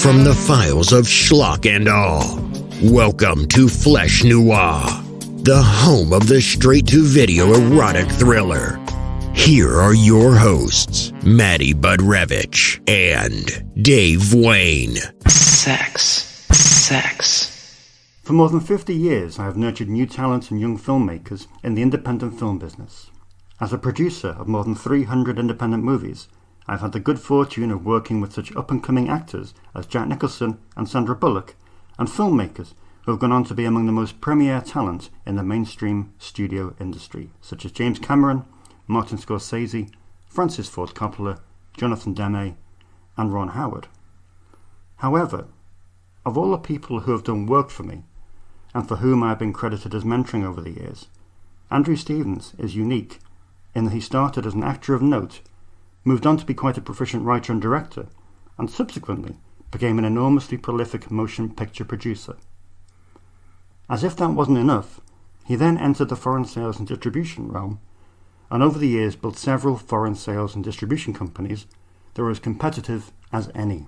from the files of schlock and all. Welcome to Flesh Noir, the home of the straight-to-video erotic thriller. Here are your hosts, Matty Budrevich and Dave Wayne. Sex. For more than 50 years, I have nurtured new talent and young filmmakers in the independent film business. As a producer of more than 300 independent movies, I've had the good fortune of working with such up-and-coming actors as Jack Nicholson and Sandra Bullock, and filmmakers who have gone on to be among the most premier talent in the mainstream studio industry, such as James Cameron, Martin Scorsese, Francis Ford Coppola, Jonathan Demme, and Ron Howard. However, of all the people who have done work for me, and for whom I have been credited as mentoring over the years, Andrew Stevens is unique in that he started as an actor of note, moved on to be quite a proficient writer and director, and subsequently became an enormously prolific motion picture producer. As if that wasn't enough, he then entered the foreign sales and distribution realm, and over the years built several foreign sales and distribution companies that were as competitive as any.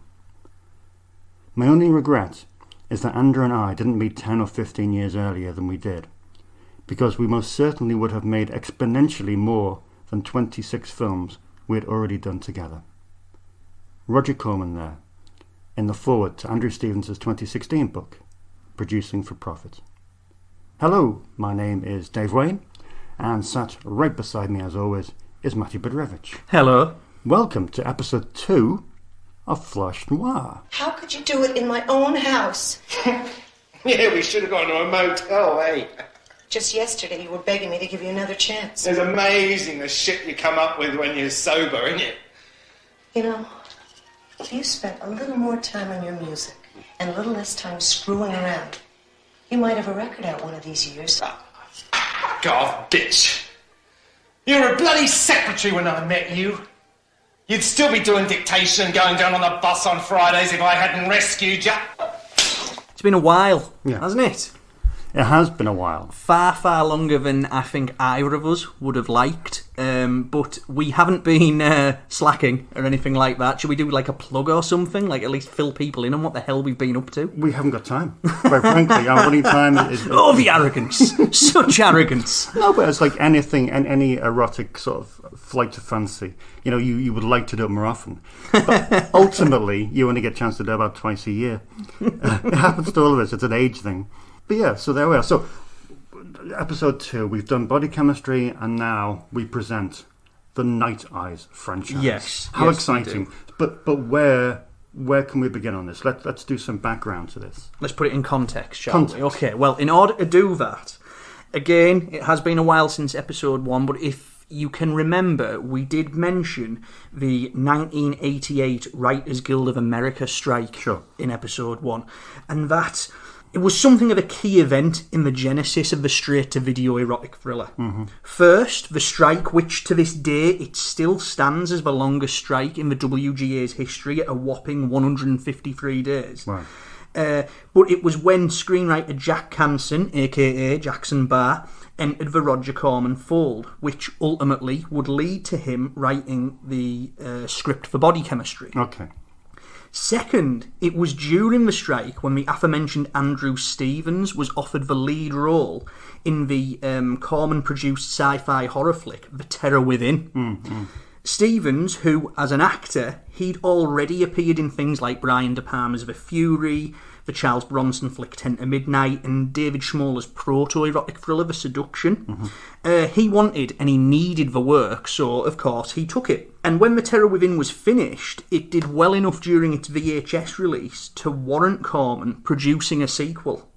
My only regret is that Andrew and I didn't meet 10 or 15 years earlier than we did, because we most certainly would have made exponentially more than 26 films we had already done together. Roger Corman there, in the foreword to Andrew Stevens' 2016 book, Producing for Profit. Hello, my name is Dave Wayne, and sat right beside me as always is Matty Budrevich. Hello. Welcome to episode 2 of Flesh Noir. How could you do it in my own house? Yeah, we should have gone to a motel, eh? Just yesterday you were begging me to give you another chance. It's amazing the shit you come up with when you're sober, isn't it? You know, if you spent a little more time on your music and a little less time screwing around, you might have a record out one of these years. God, bitch. You were a bloody secretary when I met you. You'd still be doing dictation and going down on the bus on Fridays if I hadn't rescued you. It's been a while, hasn't it? It has been a while. Far longer than I think either of us would have liked. But we haven't been slacking or anything like that. Should we do like a plug or something? Like at least fill people in on what the hell we've been up to? We haven't got time. Quite frankly, our only time is... Oh, the arrogance. Such arrogance. No, but it's like anything, and any erotic sort of flight to fancy. You know, you would like to do it more often. But ultimately, you only get a chance to do it about twice a year. It happens to all of us. It's an age thing. But yeah, so there we are. So, episode 2, we've done body chemistry, and now we present the Night Eyes franchise. Yes. How exciting. But where can we begin on this? Let's do some background to this. Let's put it in context, shall we? Okay, well, in order to do that, again, it has been a while since episode 1, but if you can remember, we did mention the 1988 Writers Guild of America strike in episode 1, and that... it was something of a key event in the genesis of the straight-to-video erotic thriller. Mm-hmm. First, the strike, which to this day it still stands as the longest strike in the WGA's history at a whopping 153 days. Right. But it was when screenwriter Jack Canson, a.k.a. Jackson Barr, entered the Roger Corman fold, which ultimately would lead to him writing the script for Body Chemistry. Okay. Second, it was during the strike when the aforementioned Andrew Stevens was offered the lead role in the Corman-produced sci-fi horror flick, The Terror Within. Mm-hmm. Stevens, who, as an actor, he'd already appeared in things like Brian De Palma's The Fury, the Charles Bronson flick 10 to Midnight, and David Schmoller's proto-erotic thriller The Seduction. Mm-hmm. He wanted and he needed the work, so of course he took it. And when The Terror Within was finished, it did well enough during its VHS release to warrant Corman producing a sequel.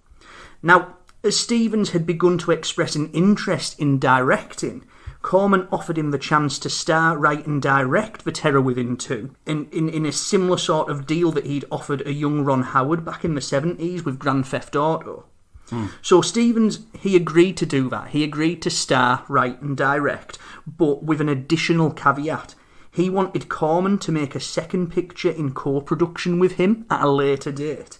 Now, as Stevens had begun to express an interest in directing, Corman offered him the chance to star, write and direct The Terror Within 2 in a similar sort of deal that he'd offered a young Ron Howard back in the 70s with Grand Theft Auto. So Stevens, he agreed to do that. He agreed to star, write and direct, but with an additional caveat. He wanted Corman to make a second picture in co-production with him at a later date.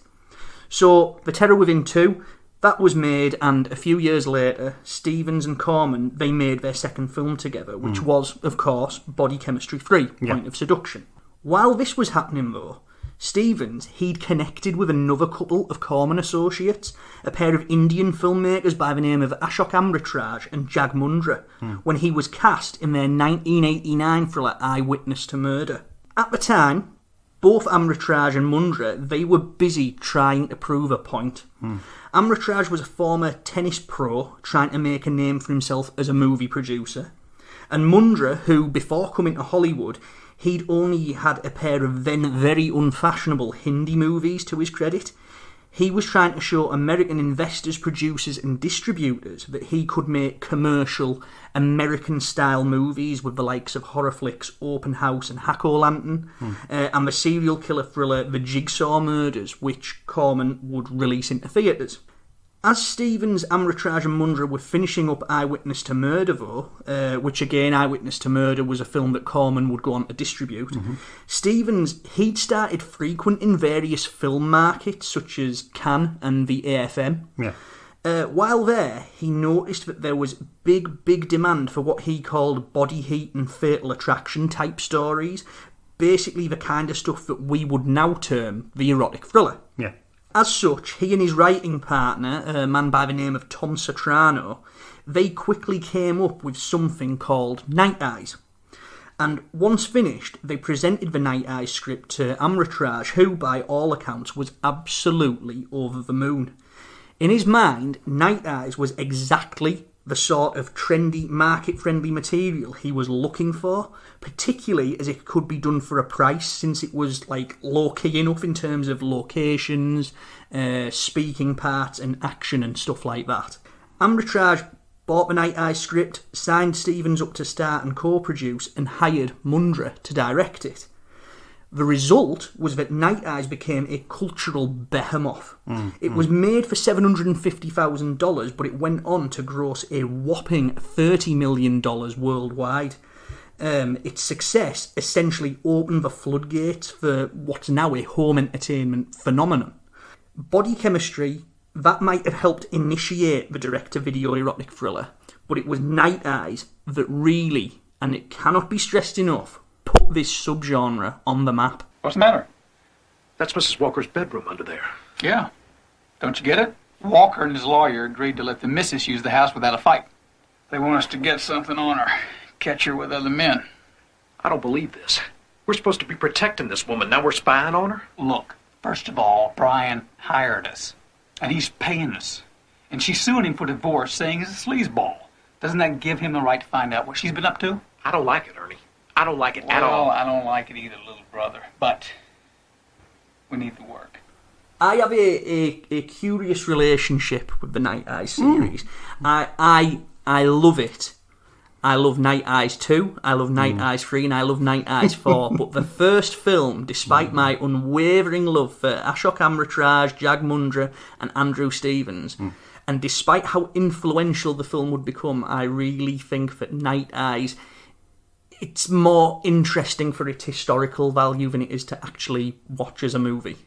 So The Terror Within 2... that was made, and a few years later, Stevens and Corman, they made their second film together, which was, of course, Body Chemistry 3, Point of Seduction. While this was happening, though, Stevens, he'd connected with another couple of Corman associates, a pair of Indian filmmakers by the name of Ashok Amritraj and Jag Mundra, when he was cast in their 1989 thriller Eyewitness to Murder. At the time, both Amritraj and Mundra, they were busy trying to prove a point. Amritraj was a former tennis pro trying to make a name for himself as a movie producer. And Mundra, who, before coming to Hollywood, he'd only had a pair of then very unfashionable Hindi movies to his credit. He was trying to show American investors, producers and distributors that he could make commercial, American-style movies with the likes of horror flicks Open House and Hack-O-Lantern, and the serial killer thriller The Jigsaw Murders, which Corman would release into theatres. As Stevens, Amritraj and Mundra were finishing up Eyewitness to Murder, though, which again, Eyewitness to Murder was a film that Corman would go on to distribute, Stevens, he'd started frequenting various film markets such as Cannes and the AFM. While there, he noticed that there was big demand for what he called body heat and fatal attraction type stories, basically the kind of stuff that we would now term the erotic thriller. As such, he and his writing partner, a man by the name of Tom Sotrano, they quickly came up with something called Night Eyes. And once finished, they presented the Night Eyes script to Amritraj, who, by all accounts, was absolutely over the moon. In his mind, Night Eyes was exactly the sort of trendy, market-friendly material he was looking for, particularly as it could be done for a price, since it was like low-key enough in terms of locations, speaking parts and action and stuff like that. Amritraj bought the Night Eyes script, signed Stevens up to star and co-produce, and hired Mundra to direct it. The result was that Night Eyes became a cultural behemoth. It was made for $750,000, but it went on to gross a whopping $30 million worldwide. Its success essentially opened the floodgates for what's now a home entertainment phenomenon. Body chemistry, that might have helped initiate the direct-to-video erotic thriller, but it was Night Eyes that really, and it cannot be stressed enough, put this subgenre on the map. What's the matter? That's Mrs. Walker's bedroom under there. Yeah. Don't you get it? Walker and his lawyer agreed to let the missus use the house without a fight. They want us to get something on her. Catch her with other men. I don't believe this. We're supposed to be protecting this woman. Now we're spying on her? Look, first of all, Brian hired us. And he's paying us. And she's suing him for divorce, saying he's a sleazeball. Doesn't that give him the right to find out what she's been up to? I don't like it, Ernie. I don't like it at all. Well, I don't like it either, little brother. But we need the work. I have a curious relationship with the Night Eyes series. I love it. I love Night Eyes 2, I love Night Eyes 3, and I love Night Eyes 4. But the first film, despite my unwavering love for Ashok Amritraj, Jag Mundra, and Andrew Stevens, and despite how influential the film would become, I really think that Night Eyes, it's more interesting for its historical value than it is to actually watch as a movie.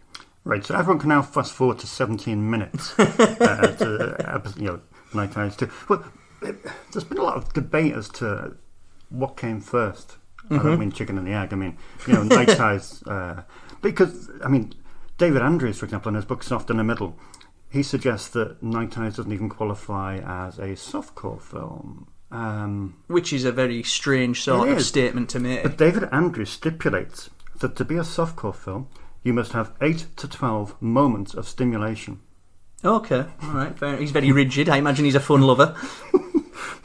Right, so everyone can now fast forward to 17 minutes to Night Eyes 2. Well, there's been a lot of debate as to what came first. I don't mean chicken and the egg. I mean, Night Eyes. Because, David Andrews, for example, in his book Soft in the Middle, he suggests that Night Eyes doesn't even qualify as a softcore film. Which is a very strange sort of statement to make. But David Andrews stipulates that to be a softcore film, you must have 8 to 12 moments of stimulation. Okay, all right, fair. He's very rigid. I imagine he's a fun lover.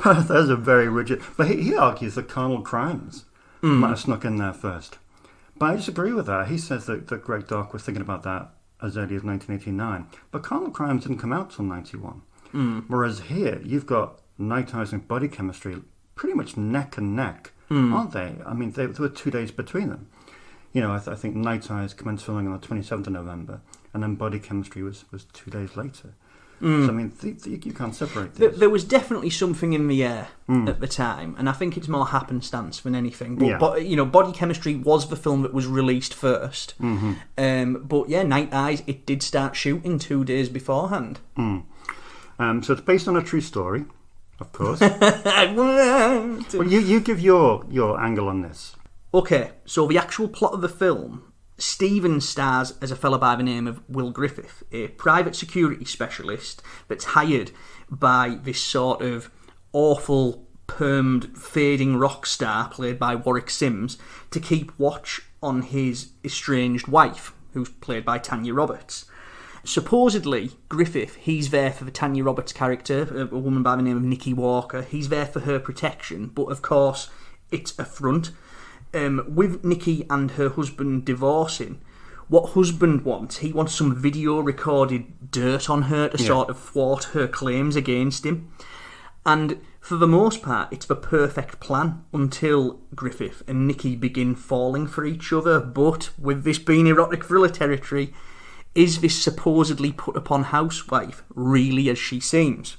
That's a very rigid... But he argues that Carnal Crimes might have snuck in there first. But I disagree with that. He says that Greg Dark was thinking about that as early as 1989. But Carnal Crimes didn't come out till 91. Whereas here, you've got Night Eyes and Body Chemistry pretty much neck and neck, aren't they? I mean, there were 2 days between them. I think Night Eyes commenced filming on the 27th of November, and then Body Chemistry was 2 days later. So, you can't separate these. There was definitely something in the air at the time, and I think it's more happenstance than anything. But, Body Chemistry was the film that was released first. But yeah, Night Eyes, it did start shooting 2 days beforehand. So it's based on a true story, of course. Well, you give your angle on this. Okay, so the actual plot of the film Stevens stars as a fella by the name of Will Griffith, a private security specialist that's hired by this sort of awful, permed, fading rock star played by Warwick Sims to keep watch on his estranged wife, who's played by Tanya Roberts. Supposedly, Griffith, he's there for the Tanya Roberts character, a woman by the name of Nikki Walker. He's there for her protection, but of course, it's a front. With Nikki and her husband divorcing, what husband wants, he wants some video recorded dirt on her to sort of thwart her claims against him. And for the most part, it's the perfect plan until Griffith and Nikki begin falling for each other. But with this being erotic thriller territory, is this supposedly put upon housewife really as she seems?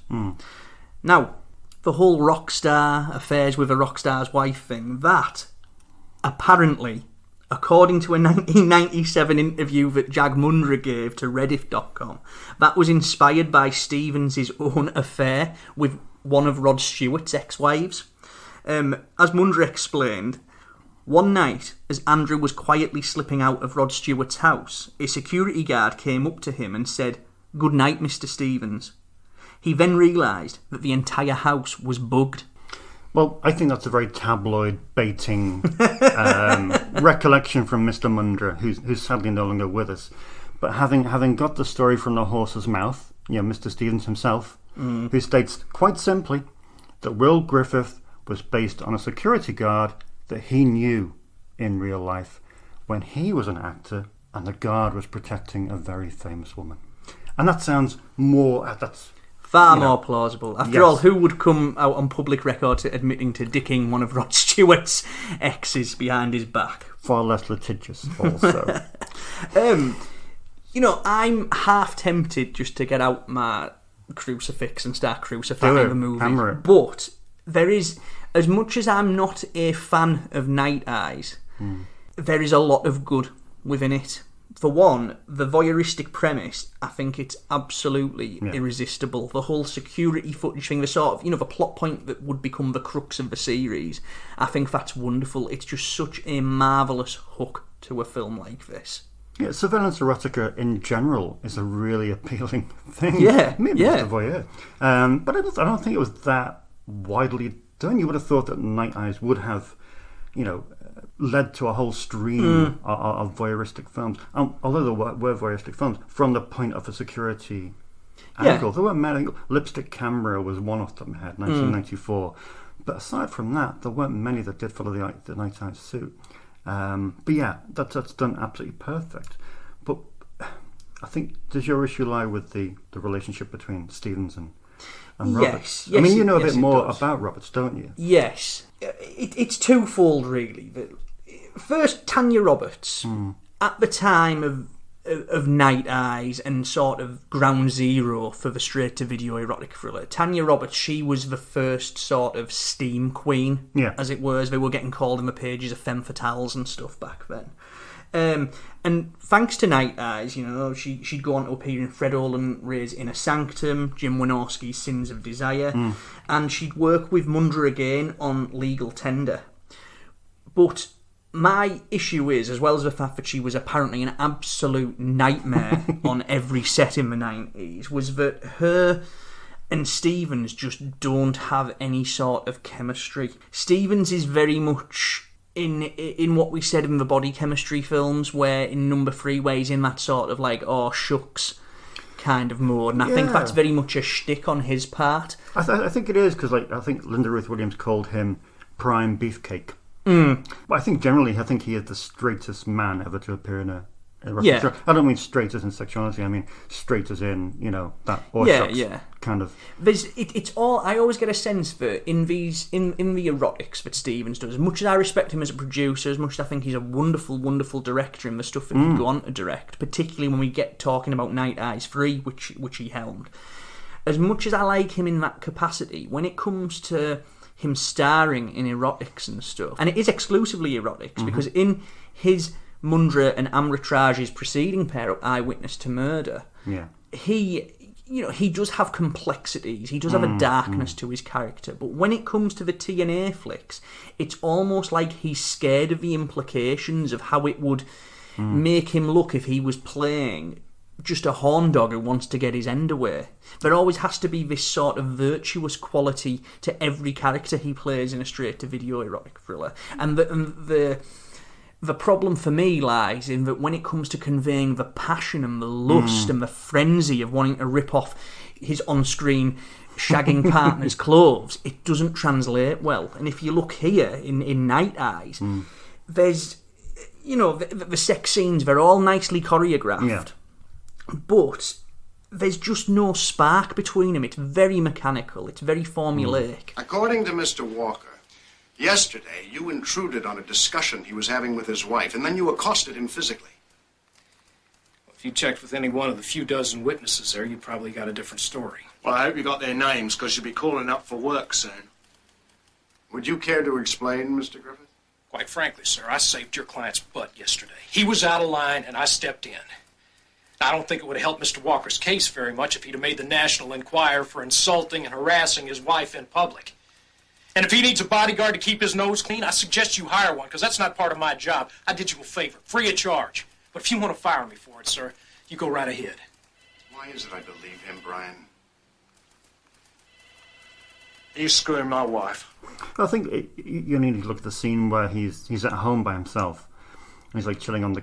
Now, the whole rock star affairs with a rock star's wife thing, that apparently, according to a 1997 interview that Jag Mundra gave to Rediff.com, that was inspired by Stevens' own affair with one of Rod Stewart's ex-wives. As Mundra explained, one night, as Andrew was quietly slipping out of Rod Stewart's house, a security guard came up to him and said, "Good night, Mr. Stevens." He then realised that the entire house was bugged. Well, I think that's a very tabloid baiting recollection from Mr. Mundra, who's sadly no longer with us. But having got the story from the horse's mouth, Mr. Stevens himself, who states quite simply that Will Griffith was based on a security guard that he knew in real life when he was an actor and the guard was protecting a very famous woman. And that sounds more... that's far more plausible. After all, who would come out on public record to admitting to dicking one of Rod Stewart's exes behind his back? Far less litigious, also. I'm half tempted just to get out my crucifix and start crucifying the movie. But there is, as much as I'm not a fan of Night Eyes, there is a lot of good within it. For one, the voyeuristic premise, I think it's absolutely irresistible. The whole security footage thing, the sort of, the plot point that would become the crux of the series, I think that's wonderful. It's just such a marvellous hook to a film like this. Yeah, surveillance erotica in general is a really appealing thing. Maybe it's a voyeur. But I don't think it was that widely done. You would have thought that Night Eyes would have, led to a whole stream of voyeuristic films. Although there were voyeuristic films, from the point of a security angle. There weren't many. Lipstick Camera was one off the top of my head, 1994. But aside from that, there weren't many that did follow the Night Eyes suit. But yeah, that's done absolutely perfect. But I think, does your issue lie with the relationship between Stevens and Roberts? Yes, I mean, you know a bit more about Roberts, don't you? Yes. It's twofold, really. First, Tanya Roberts, at the time of Night Eyes and sort of ground zero for the straight-to-video erotic thriller, Tanya Roberts, she was the first sort of steam queen, as it were, as they were getting called in the pages of femme fatales and stuff back then. And thanks to Night Eyes, she'd go on to appear in Fred Olen Ray's Inner Sanctum, Jim Wynorski's Sins of Desire, and she'd work with Mundra again on Legal Tender. But my issue is, as well as the fact that she was apparently an absolute nightmare on every set in the 90s, was that her and Stevens just don't have any sort of chemistry. Stevens is very much in what we said in the body chemistry films, where in number 3 where he's in that sort of like, oh shucks kind of mode, and I think that's very much a shtick on his part. I think it is, because I think Linda Ruth Williams called him prime beefcake. But I think generally, he is the straightest man ever to appear in a erotic show. I don't mean straight as in sexuality, I mean straight as in, that kind of... It's all... I always get a sense that in the erotics that Stevens does, as much as I respect him as a producer, as much as I think he's a wonderful, wonderful director in the stuff that he'd go on to direct, particularly when we get talking about Night Eyes 3, which he helmed, as much as I like him in that capacity, when it comes to him starring in erotics and stuff, and it is exclusively erotics, because in his Mundra and Amritrage's preceding pair of Eyewitness to Murder, he does have complexities, he does have a darkness to his character, but when it comes to the TNA flicks, it's almost like he's scared of the implications of how it would make him look if he was playing just a horn dog who wants to get his end away. There always has to be this sort of virtuous quality to every character he plays in a straight-to-video erotic thriller. And the problem for me lies in that when it comes to conveying the passion and the lust and the frenzy of wanting to rip off his on-screen shagging partner's clothes, it doesn't translate well. And if you look here in Night Eyes, there's, the sex scenes, they're all nicely choreographed. Yeah. But there's just no spark between them. It's very mechanical. It's very formulaic. According to Mr. Walker, yesterday you intruded on a discussion he was having with his wife, and then you accosted him physically. If you checked with any one of the few dozen witnesses there, you probably got a different story. Well, I hope you got their names, because you'll be calling up for work soon. Would you care to explain, Mr. Griffith? Quite frankly, sir, I saved your client's butt yesterday. He was out of line, and I stepped in. I don't think it would have helped Mr. Walker's case very much if he'd have made the National Enquirer for insulting and harassing his wife in public. And if he needs a bodyguard to keep his nose clean, I suggest you hire one, because that's not part of my job. I did you a favor, free of charge. But if you want to fire me for it, sir, you go right ahead. Why is it I believe him, Brian? He's screwing my wife. I think you need to look at the scene where he's at home by himself. And he's like chilling on the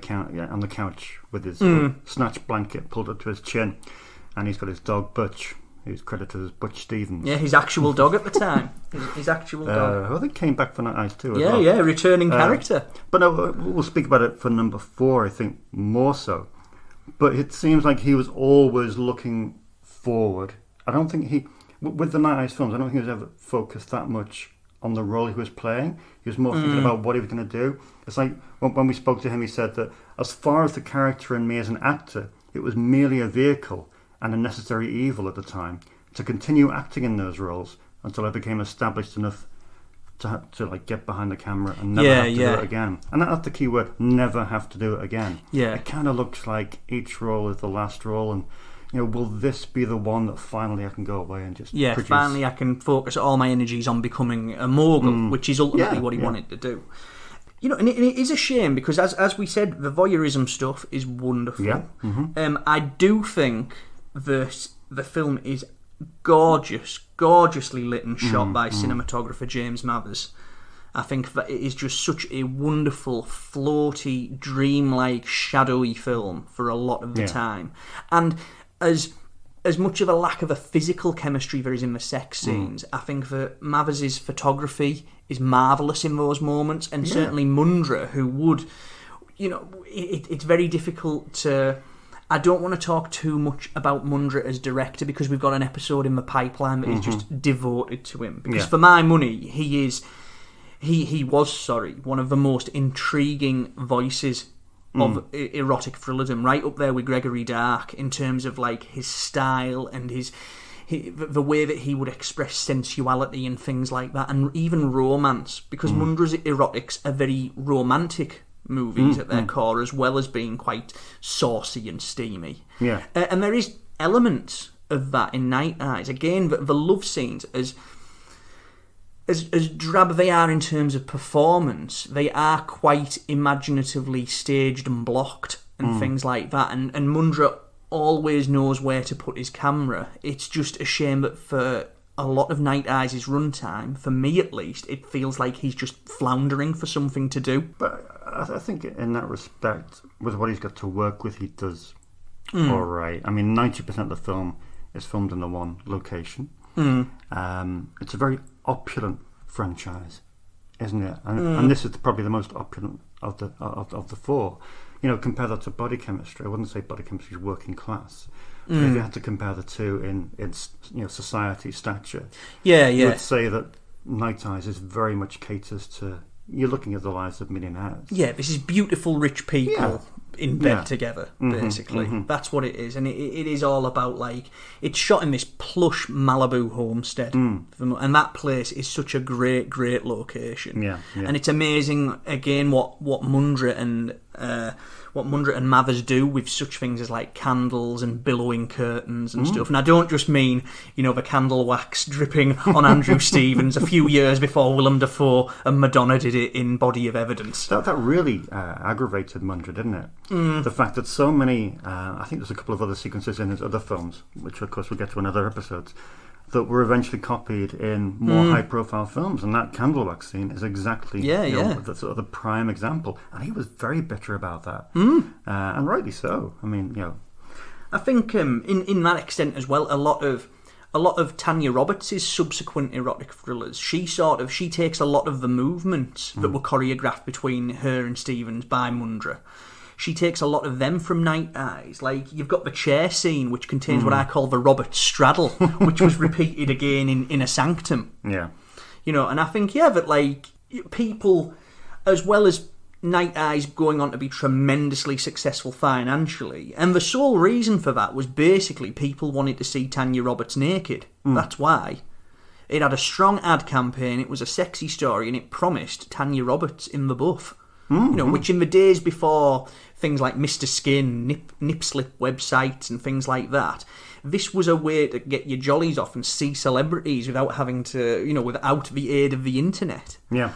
couch with his snatch blanket pulled up to his chin, and he's got his dog Butch, who's credited as Butch Stevens. Yeah, his actual dog at the time. His actual dog. Who I think came back for Night Eyes too. Yeah, returning character. But no, we'll speak about it for number 4. I think more so. But it seems like he was always looking forward. I don't think with the Night Eyes films, I don't think he was ever focused that much on the role he was playing. He was more thinking about what he was going to do. It's like when we spoke to him, he said that as far as the character and me as an actor, it was merely a vehicle and a necessary evil at the time to continue acting in those roles until I became established enough to like get behind the camera and never have to do it again. And that's the key word: never have to do it again. Yeah, it kind of looks like each role is the last role, and will this be the one that finally I can go away and just produce? Finally I can focus all my energies on becoming a mogul, which is ultimately what he wanted to do. And it is a shame because, as we said, the voyeurism stuff is wonderful. Yeah. I do think that the film is gorgeously lit and shot by cinematographer James Mathers. I think that it is just such a wonderful, floaty, dreamlike, shadowy film for a lot of the time. And as much of a lack of a physical chemistry there is in the sex scenes, I think that Mathers' photography is marvellous in those moments, and certainly Mundra, who would, it's very difficult to... I don't want to talk too much about Mundra as director because we've got an episode in the pipeline that is just devoted to him. Because for my money, he was one of the most intriguing voices of erotic thrillerdom, right up there with Gregory Dark in terms of like his style and the way that he would express sensuality and things like that, and even romance, because Mundra's erotics are very romantic movies at their core, as well as being quite saucy and steamy. Yeah, and there is elements of that in Night Eyes. Again, the love scenes, as drab they are in terms of performance, they are quite imaginatively staged and blocked and things like that. And Mundra always knows where to put his camera. It's just a shame that for a lot of Night Eyes' runtime, for me at least, it feels like he's just floundering for something to do. But I think in that respect, with what he's got to work with, he does all right. I mean, 90% of the film is filmed in the one location. It's a very opulent franchise, isn't it? And this is probably the most opulent of the 4. Compare that to Body Chemistry. I wouldn't say Body Chemistry is working class. But if you had to compare the two in society stature, you would say that Night Eyes is very much caters to, you're looking at the lives of millionaires. Yeah, this is beautiful rich people in bed together, basically. That's what it is. And it is all about, like, it's shot in this plush Malibu homestead. And that place is such a great location. And it's amazing, again, what Mundra and what Mundra and Mathers do with such things as like candles and billowing curtains and stuff. And I don't just mean, the candle wax dripping on Andrew Stevens a few years before Willem Dafoe and Madonna did it in Body of Evidence. That really aggravated Mundra, didn't it? The fact that so many, I think there's a couple of other sequences in his other films, which of course we'll get to in other episodes, that were eventually copied in more high-profile films, and that candle wax scene is exactly the sort of the prime example. And he was very bitter about that, and rightly so. I mean, I think in that extent as well, a lot of Tanya Roberts' subsequent erotic thrillers, she takes a lot of the movements that were choreographed between her and Stevens by Mundra. She takes a lot of them from Night Eyes. Like, you've got the chair scene, which contains what I call the Robert straddle, which was repeated again in A Sanctum. Yeah. And I think, that, like, people, as well as Night Eyes going on to be tremendously successful financially, and the sole reason for that was basically people wanted to see Tanya Roberts naked. That's why. It had a strong ad campaign, it was a sexy story, and it promised Tanya Roberts in the buff. Which in the days before things like Mr. Skin, nip slip websites and things like that, this was a way to get your jollies off and see celebrities without having to, without the aid of the internet. Yeah.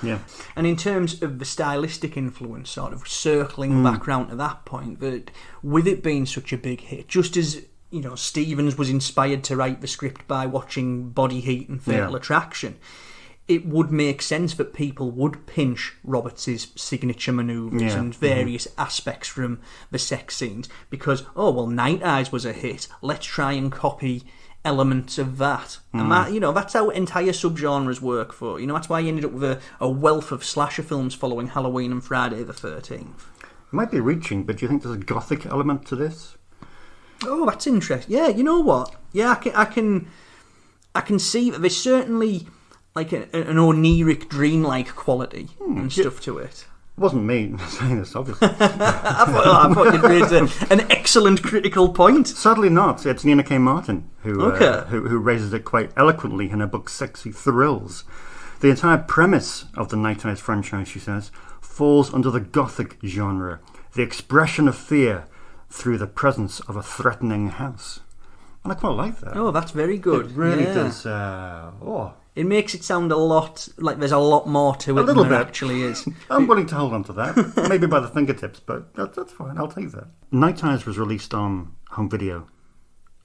And in terms of the stylistic influence, sort of circling back round to that point, that with it being such a big hit, just as, Stevens was inspired to write the script by watching Body Heat and Fatal Attraction, it would make sense that people would pinch Roberts' signature manoeuvres and various aspects from the sex scenes because, Night Eyes was a hit. Let's try and copy elements of that. And that, that's how entire subgenres work for. That's why you ended up with a wealth of slasher films following Halloween and Friday the 13th. It might be reaching, but do you think there's a gothic element to this? Oh, that's interesting. Yeah, you know what? Yeah, I can see that there's certainly like an oniric, dreamlike quality and stuff to it. It wasn't me saying this, obviously. I thought you'd raised an excellent critical point. Sadly not. It's Nina K. Martin who raises it quite eloquently in her book Sexy Thrills. The entire premise of the Night Eyes franchise, she says, falls under the gothic genre, the expression of fear through the presence of a threatening house. And I quite like that. Oh, that's very good. It really does. It makes it sound a lot like there's a lot more to it than there actually is. I'm willing to hold on to that. Maybe by the fingertips, but that's fine. I'll take that. Night Eyes was released on home video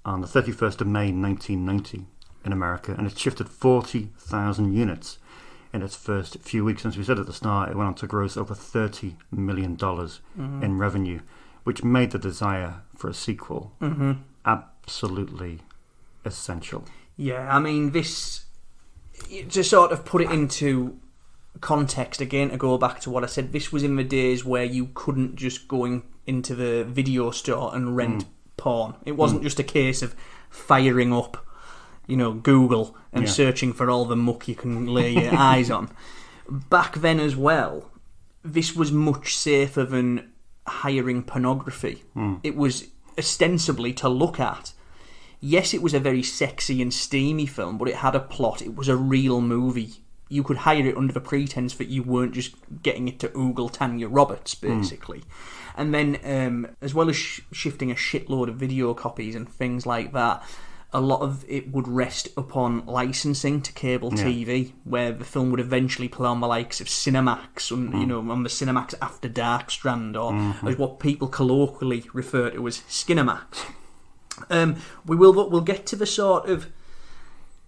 on the 31st of May 1990 in America, and it shifted 40,000 units in its first few weeks. As we said at the start, it went on to gross over $30 million in revenue, which made the desire for a sequel absolutely essential. Yeah, I mean, this... To sort of put it into context again, to go back to what I said, this was in the days where you couldn't just go into the video store and rent porn. It wasn't just a case of firing up, Google and searching for all the muck you can lay your eyes on. Back then as well, this was much safer than hiring pornography. It was ostensibly to look at. Yes, it was a very sexy and steamy film, but it had a plot. It was a real movie. You could hire it under the pretense that you weren't just getting it to oogle Tanya Roberts, basically. And then, as well as shifting a shitload of video copies and things like that, a lot of it would rest upon licensing to cable TV, where the film would eventually play on the likes of Cinemax, on the Cinemax After Dark strand, or as what people colloquially refer to as Skinemax. We'll get to the sort of,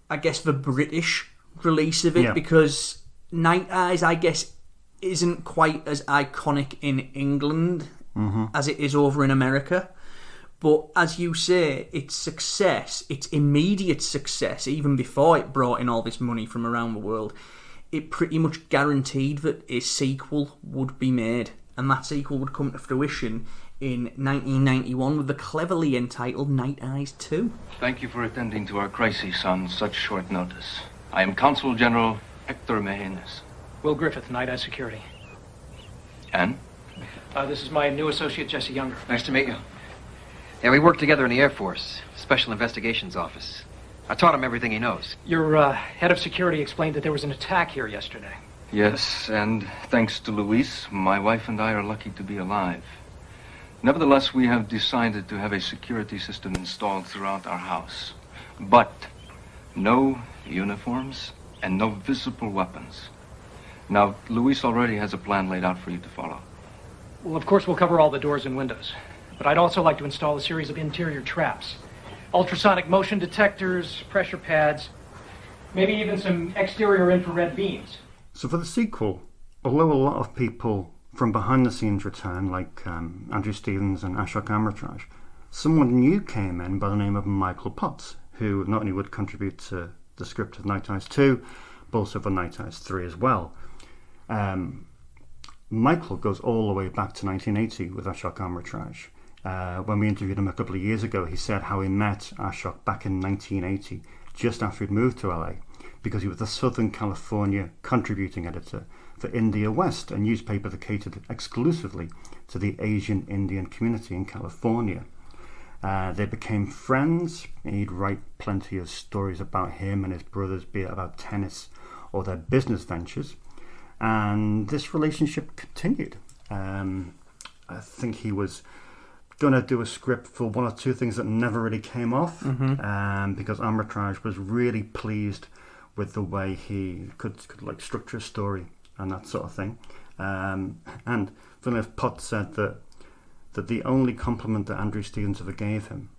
I guess, the British release of it, because Night Eyes, I guess, isn't quite as iconic in England as it is over in America. But as you say, its success, its immediate success, even before it brought in all this money from around the world, it pretty much guaranteed that a sequel would be made, and that sequel would come to fruition in 1991 with the cleverly entitled Night Eyes 2. Thank you for attending to our crisis on such short notice. I am Consul General Hector Mejenas. Will Griffith, Night Eyes Security. And? This is my new associate, Jesse Younger. Nice to meet you. Yeah, we work together in the Air Force, Special Investigations Office. I taught him everything he knows. Your head of security explained that there was an attack here yesterday. Yes, and thanks to Louise, my wife and I are lucky to be alive. Nevertheless, we have decided to have a security system installed throughout our house. But no uniforms and no visible weapons. Now, Louise already has a plan laid out for you to follow. Well, of course, we'll cover all the doors and windows. But I'd also like to install a series of interior traps. Ultrasonic motion detectors, pressure pads, maybe even some exterior infrared beams. So for the sequel, although a lot of people from behind the scenes return, like Andrew Stevens and Ashok Amritraj, someone new came in by the name of Michael Potts, who not only would contribute to the script of Night Eyes 2, but also for Night Eyes 3 as well. Michael goes all the way back to 1980 with Ashok Amritraj. When we interviewed him a couple of years ago, he said how he met Ashok back in 1980, just after he'd moved to LA, because he was the Southern California contributing editor for India West, a newspaper that catered exclusively to the Asian Indian community in California. They became friends. He'd write plenty of stories about him and his brothers, be it about tennis or their business ventures. And this relationship continued. I think he was going to do a script for one or two things that never really came off, because Amritraj was really pleased with the way he could like structure a story and that sort of thing. And funny enough, Potts said that the only compliment that Andrew Stevens ever gave him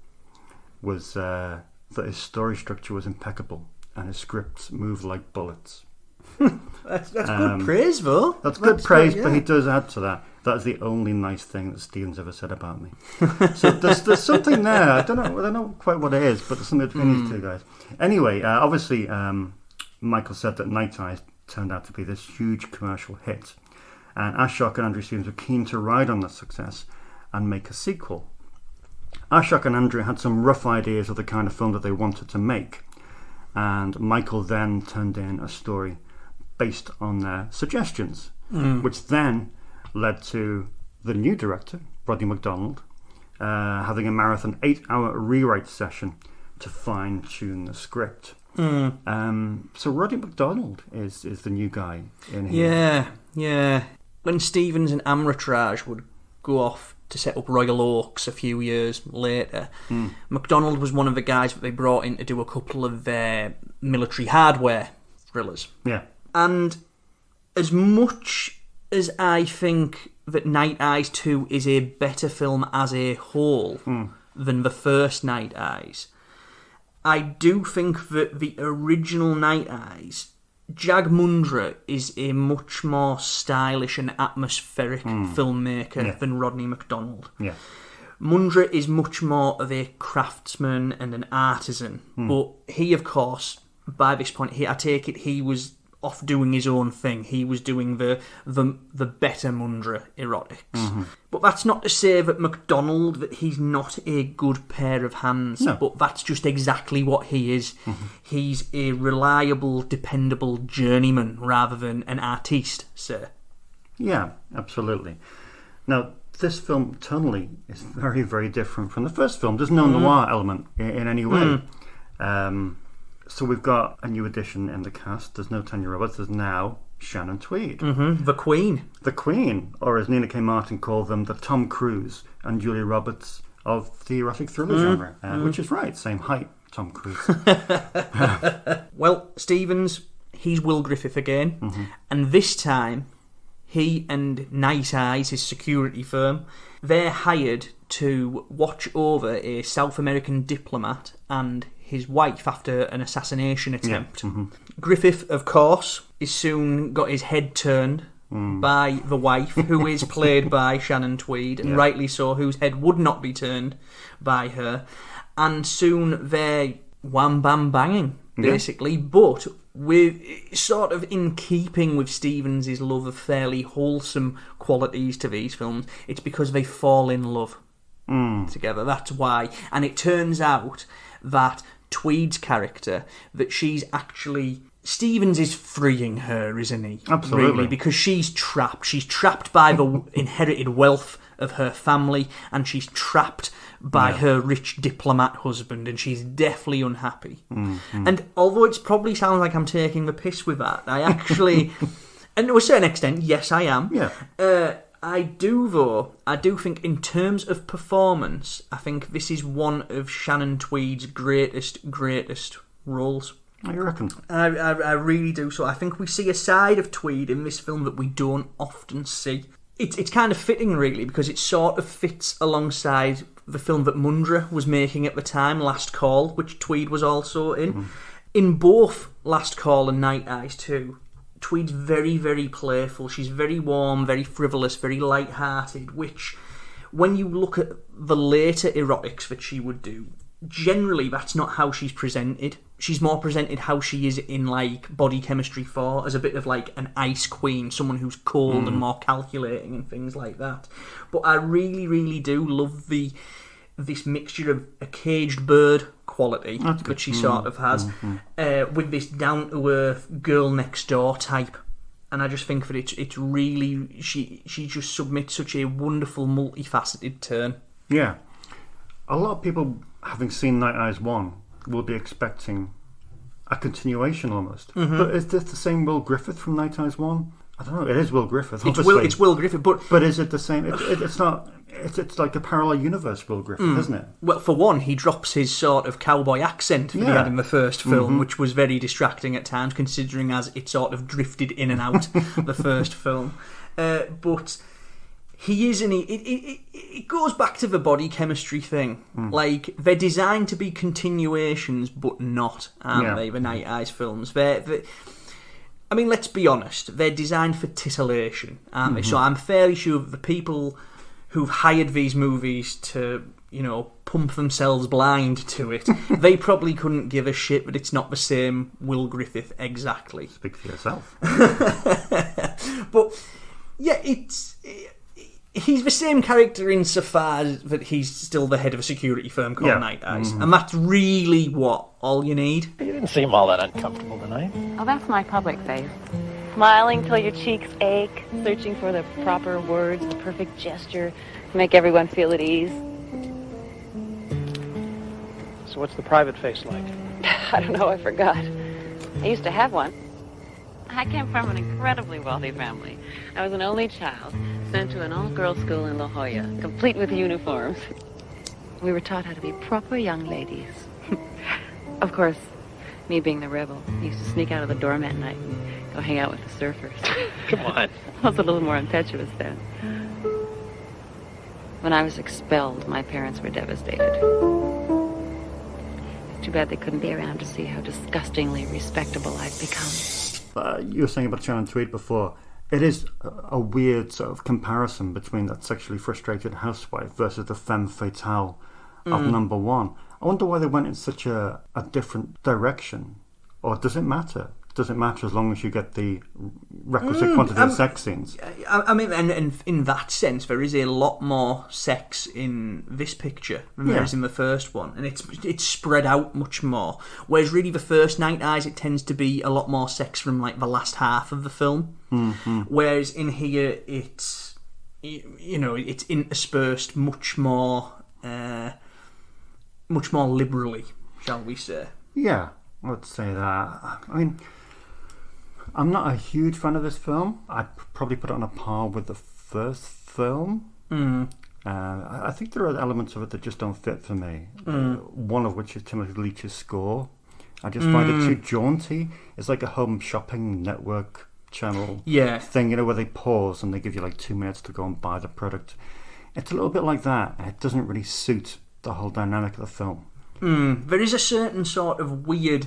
was that his story structure was impeccable and his scripts moved like bullets. That's good praise, though. That's good praise, but he does add to that. That's the only nice thing that Stevens ever said about me. So there's something there. I don't know quite what it is, but there's something between these two guys. Anyway, obviously, Michael said that Night Eyes turned out to be this huge commercial hit, and Ashok and Andrew Stevens were keen to ride on that success and make a sequel. Ashok and Andrew had some rough ideas of the kind of film that they wanted to make, and Michael then turned in a story based on their suggestions, which then led to the new director, Rodney MacDonald, having a marathon 8-hour rewrite session to fine-tune the script. So Rodney MacDonald is the new guy in here. Yeah. When Stevens and Amritraj would go off to set up Royal Oaks a few years later, MacDonald was one of the guys that they brought in to do a couple of their military hardware thrillers. Yeah. And as much as I think that Night Eyes 2 is a better film as a whole than the first Night Eyes, I do think that the original Night Eyes, Jag Mundra is a much more stylish and atmospheric filmmaker than Rodney MacDonald. Yeah. Mundra is much more of a craftsman and an artisan, but he, of course, by this point, I take it he was off doing his own thing. He was doing the better Mundra erotics. But that's not to say that MacDonald, that he's not a good pair of hands, but that's just exactly what he is. He's a reliable, dependable journeyman rather than an artiste, sir. Yeah, absolutely. Now, this film tonally is very, very different from the first film. There's no noir element in any way. So we've got a new addition in the cast. There's no Tanya Roberts. There's now Shannon Tweed. The Queen. The Queen, or as Nina K. Martin called them, the Tom Cruise and Julia Roberts of the erotic thriller genre. Which is right, same height, Tom Cruise. Well, Stevens, he's Will Griffith again. And this time, he and Night Eyes, his security firm, they're hired to watch over a South American diplomat and his wife after an assassination attempt. Griffith, of course, is soon got his head turned by the wife, who is played by Shannon Tweed, and rightly so, whose head would not be turned by her. And soon they're wham bam banging, basically, but with sort of in keeping with Stevens' love of fairly wholesome qualities to these films, it's because they fall in love together. That's why. And it turns out that Tweed's character, that she's actually... Stevens is freeing her, isn't he? Absolutely. Really, because she's trapped. She's trapped by the inherited wealth of her family, and she's trapped by her rich diplomat husband, and she's deathly unhappy. And although it probably sounds like I'm taking the piss with that, I actually... And to a certain extent, yes, I am. Yeah. I do think in terms of performance, I think this is one of Shannon Tweed's greatest roles. I reckon. I really do. So I think we see a side of Tweed in this film that we don't often see. It's kind of fitting, really, because it sort of fits alongside the film that Mundra was making at the time, Last Call, which Tweed was also in. In both Last Call and Night Eyes 2, Tweed's very, very playful. She's very warm, very frivolous, very light-hearted, which, when you look at the later erotics that she would do, generally that's not how she's presented. She's more presented how she is in, like, Body Chemistry 4, as a bit of, like, an ice queen, someone who's cold and more calculating and things like that. But I really, really do love this mixture of a caged bird quality that she sort of has with this down-to-earth girl next door type. And I just think that it's really... She just submits such a wonderful, multifaceted turn. Yeah. A lot of people, having seen Night Eyes 1, will be expecting a continuation almost. But is this the same Will Griffith from Night Eyes 1? I don't know. It is Will Griffith, obviously. It's Will Griffith, but is it the same? It's not... It's like a parallel universe, Will Griffith, isn't it? Well, for one, he drops his sort of cowboy accent that he had in the first film, which was very distracting at times, considering as it sort of drifted in and out the first film. But he is, and it goes back to the body chemistry thing. Like, they're designed to be continuations, but not, aren't they, the Night Eyes films? I mean, let's be honest, they're designed for titillation, aren't they? So I'm fairly sure that the people who've hired these movies to, pump themselves blind to it, they probably couldn't give a shit that it's not the same Will Griffith exactly. Speak for yourself. But, yeah, he's the same character insofar as that he's still the head of a security firm called Night Eyes. And that's really all you need. You didn't seem all that uncomfortable tonight. Oh, that's my public face. Smiling till your cheeks ache, searching for the proper words, the perfect gesture to make everyone feel at ease. So what's the private face like? I don't know, I forgot. I used to have one. I came from an incredibly wealthy family. I was an only child, sent to an all-girls school in La Jolla, complete with uniforms. We were taught how to be proper young ladies. Of course, me being the rebel, I used to sneak out of the dorm at night and go hang out with the surfers. Come on. I was a little more impetuous then. When I was expelled, my parents were devastated. Too bad they couldn't be around to see how disgustingly respectable I've become. You were saying about Shannon Tweed before. It is a weird sort of comparison between that sexually frustrated housewife versus the femme fatale of number one. I wonder why they went in such a different direction. Or does it matter? Does it matter as long as you get the requisite quantity of sex scenes? I mean, and in that sense, there is a lot more sex in this picture than there is in the first one, and it's spread out much more. Whereas really, the first Night Eyes, it tends to be a lot more sex from like the last half of the film. Whereas in here, it's it's interspersed much more liberally, shall we say? Yeah, I would say that. I mean, I'm not a huge fan of this film. I'd probably put it on a par with the first film. I think there are elements of it that just don't fit for me. One of which is Timothy Leach's score. I just find it too jaunty. It's like a home shopping network channel thing, where they pause and they give you like 2 minutes to go and buy the product. It's a little bit like that. It doesn't really suit the whole dynamic of the film. There is a certain sort of weird,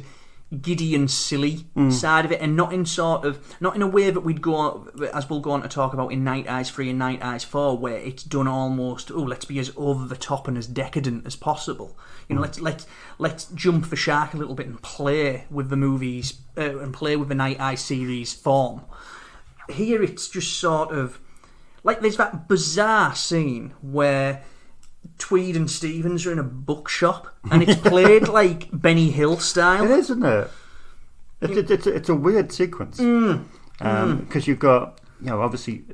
giddy and silly side of it, and not in a way that we'd go on, as we'll go on to talk about in Night Eyes 3 and Night Eyes 4, where it's done almost, let's be as over the top and as decadent as possible. Let's jump the shark a little bit and play with the movies and play with the Night Eyes series form. Here it's just sort of like there's that bizarre scene where Tweed and Stevens are in a bookshop, and it's played like Benny Hill style. It is, isn't it? It's a weird sequence because you've got obviously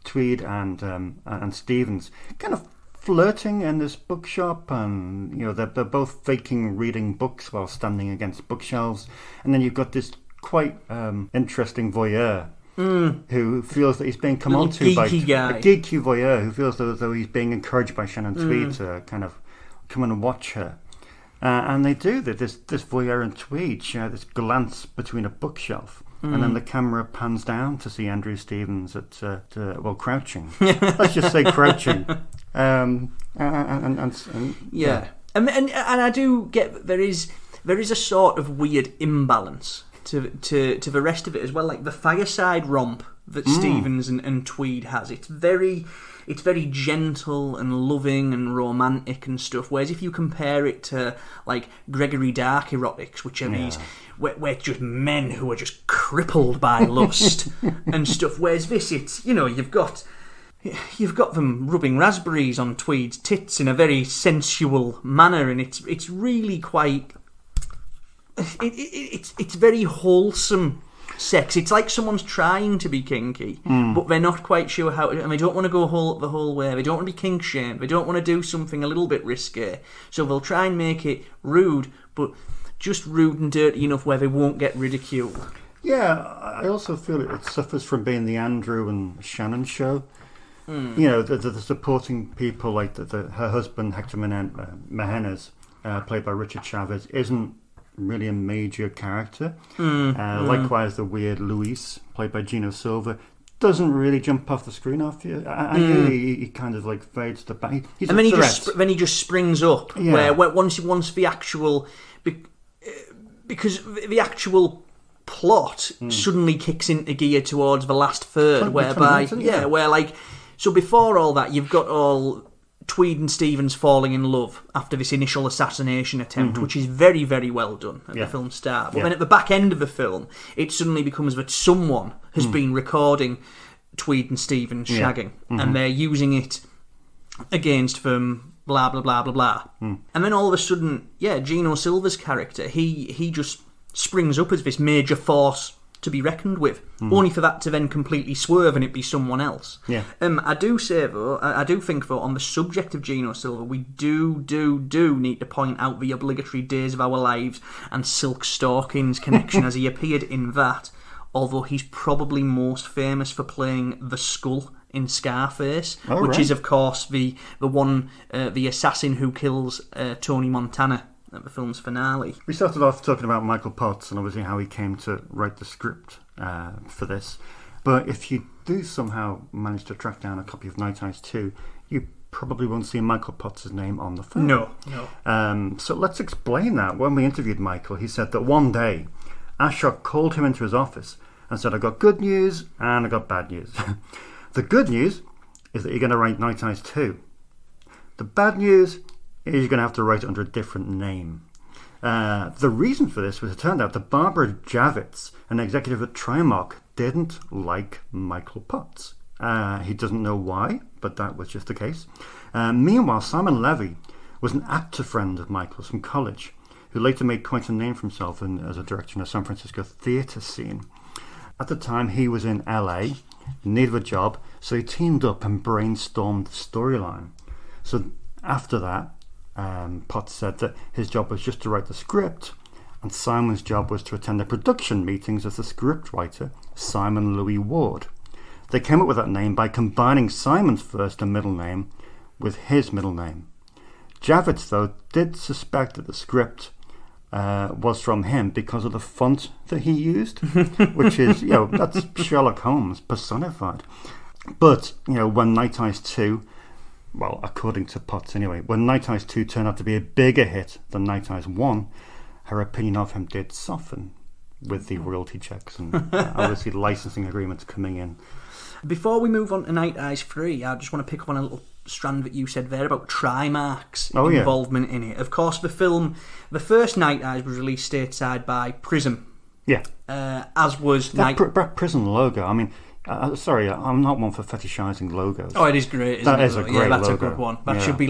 Tweed and Stevens kind of flirting in this bookshop, and they're both faking reading books while standing against bookshelves, and then you've got this quite interesting voyeur who feels that he's being come on to by a geeky voyeur who feels as though he's being encouraged by Shannon Tweed to kind of come and watch her. And they do that. This voyeur and Tweed share this glance between a bookshelf, and then the camera pans down to see Andrew Stevens crouching. Let's just say crouching. And I do get there is a sort of weird imbalance to the rest of it as well. Like the fireside romp that Stevens and Tweed has, it's very gentle and loving and romantic and stuff. Whereas if you compare it to like Gregory Dark erotics, which are these we're just men who are just crippled by lust and stuff. Whereas this, it's you've got them rubbing raspberries on Tweed's tits in a very sensual manner, and it's really quite. It's very wholesome sex. It's like someone's trying to be kinky, but they're not quite sure how to, and they don't want to go the whole way. They don't want to be kink shamed. They don't want to do something a little bit risque. So they'll try and make it rude, but just rude and dirty enough where they won't get ridiculed. Yeah, I also feel it suffers from being the Andrew and Shannon show. The supporting people like her husband Hector Mejenas, played by Richard Chavez, isn't really a major character. Likewise, the weird Luis, played by Gino Silva, doesn't really jump off the screen after you. He kind of like fades to back. And then he just springs up. Yeah. Where once the actual because the actual plot suddenly kicks into gear towards the last third, whereby so before all that, you've got all Tweed and Stevens falling in love after this initial assassination attempt, which is very, very well done at the film's start. But then at the back end of the film, it suddenly becomes that someone has been recording Tweed and Stevens shagging, and they're using it against them, blah, blah, blah, blah, blah. And then all of a sudden, Gino Silva's character, he just springs up as this major force to be reckoned with, only for that to then completely swerve and it be someone else. I do think though, on the subject of Gino Silva, we do need to point out the obligatory Days of Our Lives and Silk Stockings connection, as he appeared in that, although he's probably most famous for playing the Skull in Scarface, which is of course the assassin who kills Tony Montana at the film's finale. We started off talking about Michael Potts and obviously how he came to write the script for this. But if you do somehow manage to track down a copy of Night Eyes 2, you probably won't see Michael Potts' name on the film. No. So let's explain that. When we interviewed Michael, he said that one day Ashok called him into his office and said, I got good news and I got bad news. The good news is that you're going to write Night Eyes 2. The bad news is you're going to have to write it under a different name. The reason for this was it turned out that Barbara Javits, an executive at Trimark, didn't like Michael Potts. He doesn't know why, but that was just the case. Meanwhile, Simon Levy was an actor friend of Michael's from college, who later made quite a name for himself as a director in the San Francisco theatre scene. At the time, he was in LA, in need of a job, so he teamed up and brainstormed the storyline. So after that, Potts said that his job was just to write the script, and Simon's job was to attend the production meetings as the scriptwriter, Simon Louis Ward. They came up with that name by combining Simon's first and middle name with his middle name. Javits, though, did suspect that the script was from him because of the font that he used, which is, that's Sherlock Holmes personified. But, when Night Eyes 2, well, according to Potts anyway, when Night Eyes 2 turned out to be a bigger hit than Night Eyes 1, her opinion of him did soften with the royalty checks and obviously licensing agreements coming in. Before we move on to Night Eyes 3, I just want to pick up on a little strand that you said there about Trimark's involvement in it. Of course, the first Night Eyes was released stateside by Prism. Yeah. As was that Prism logo. I mean, sorry, I'm not one for fetishizing logos. Oh, it is great. Isn't that it? Is a great that's logo. A good one. That should be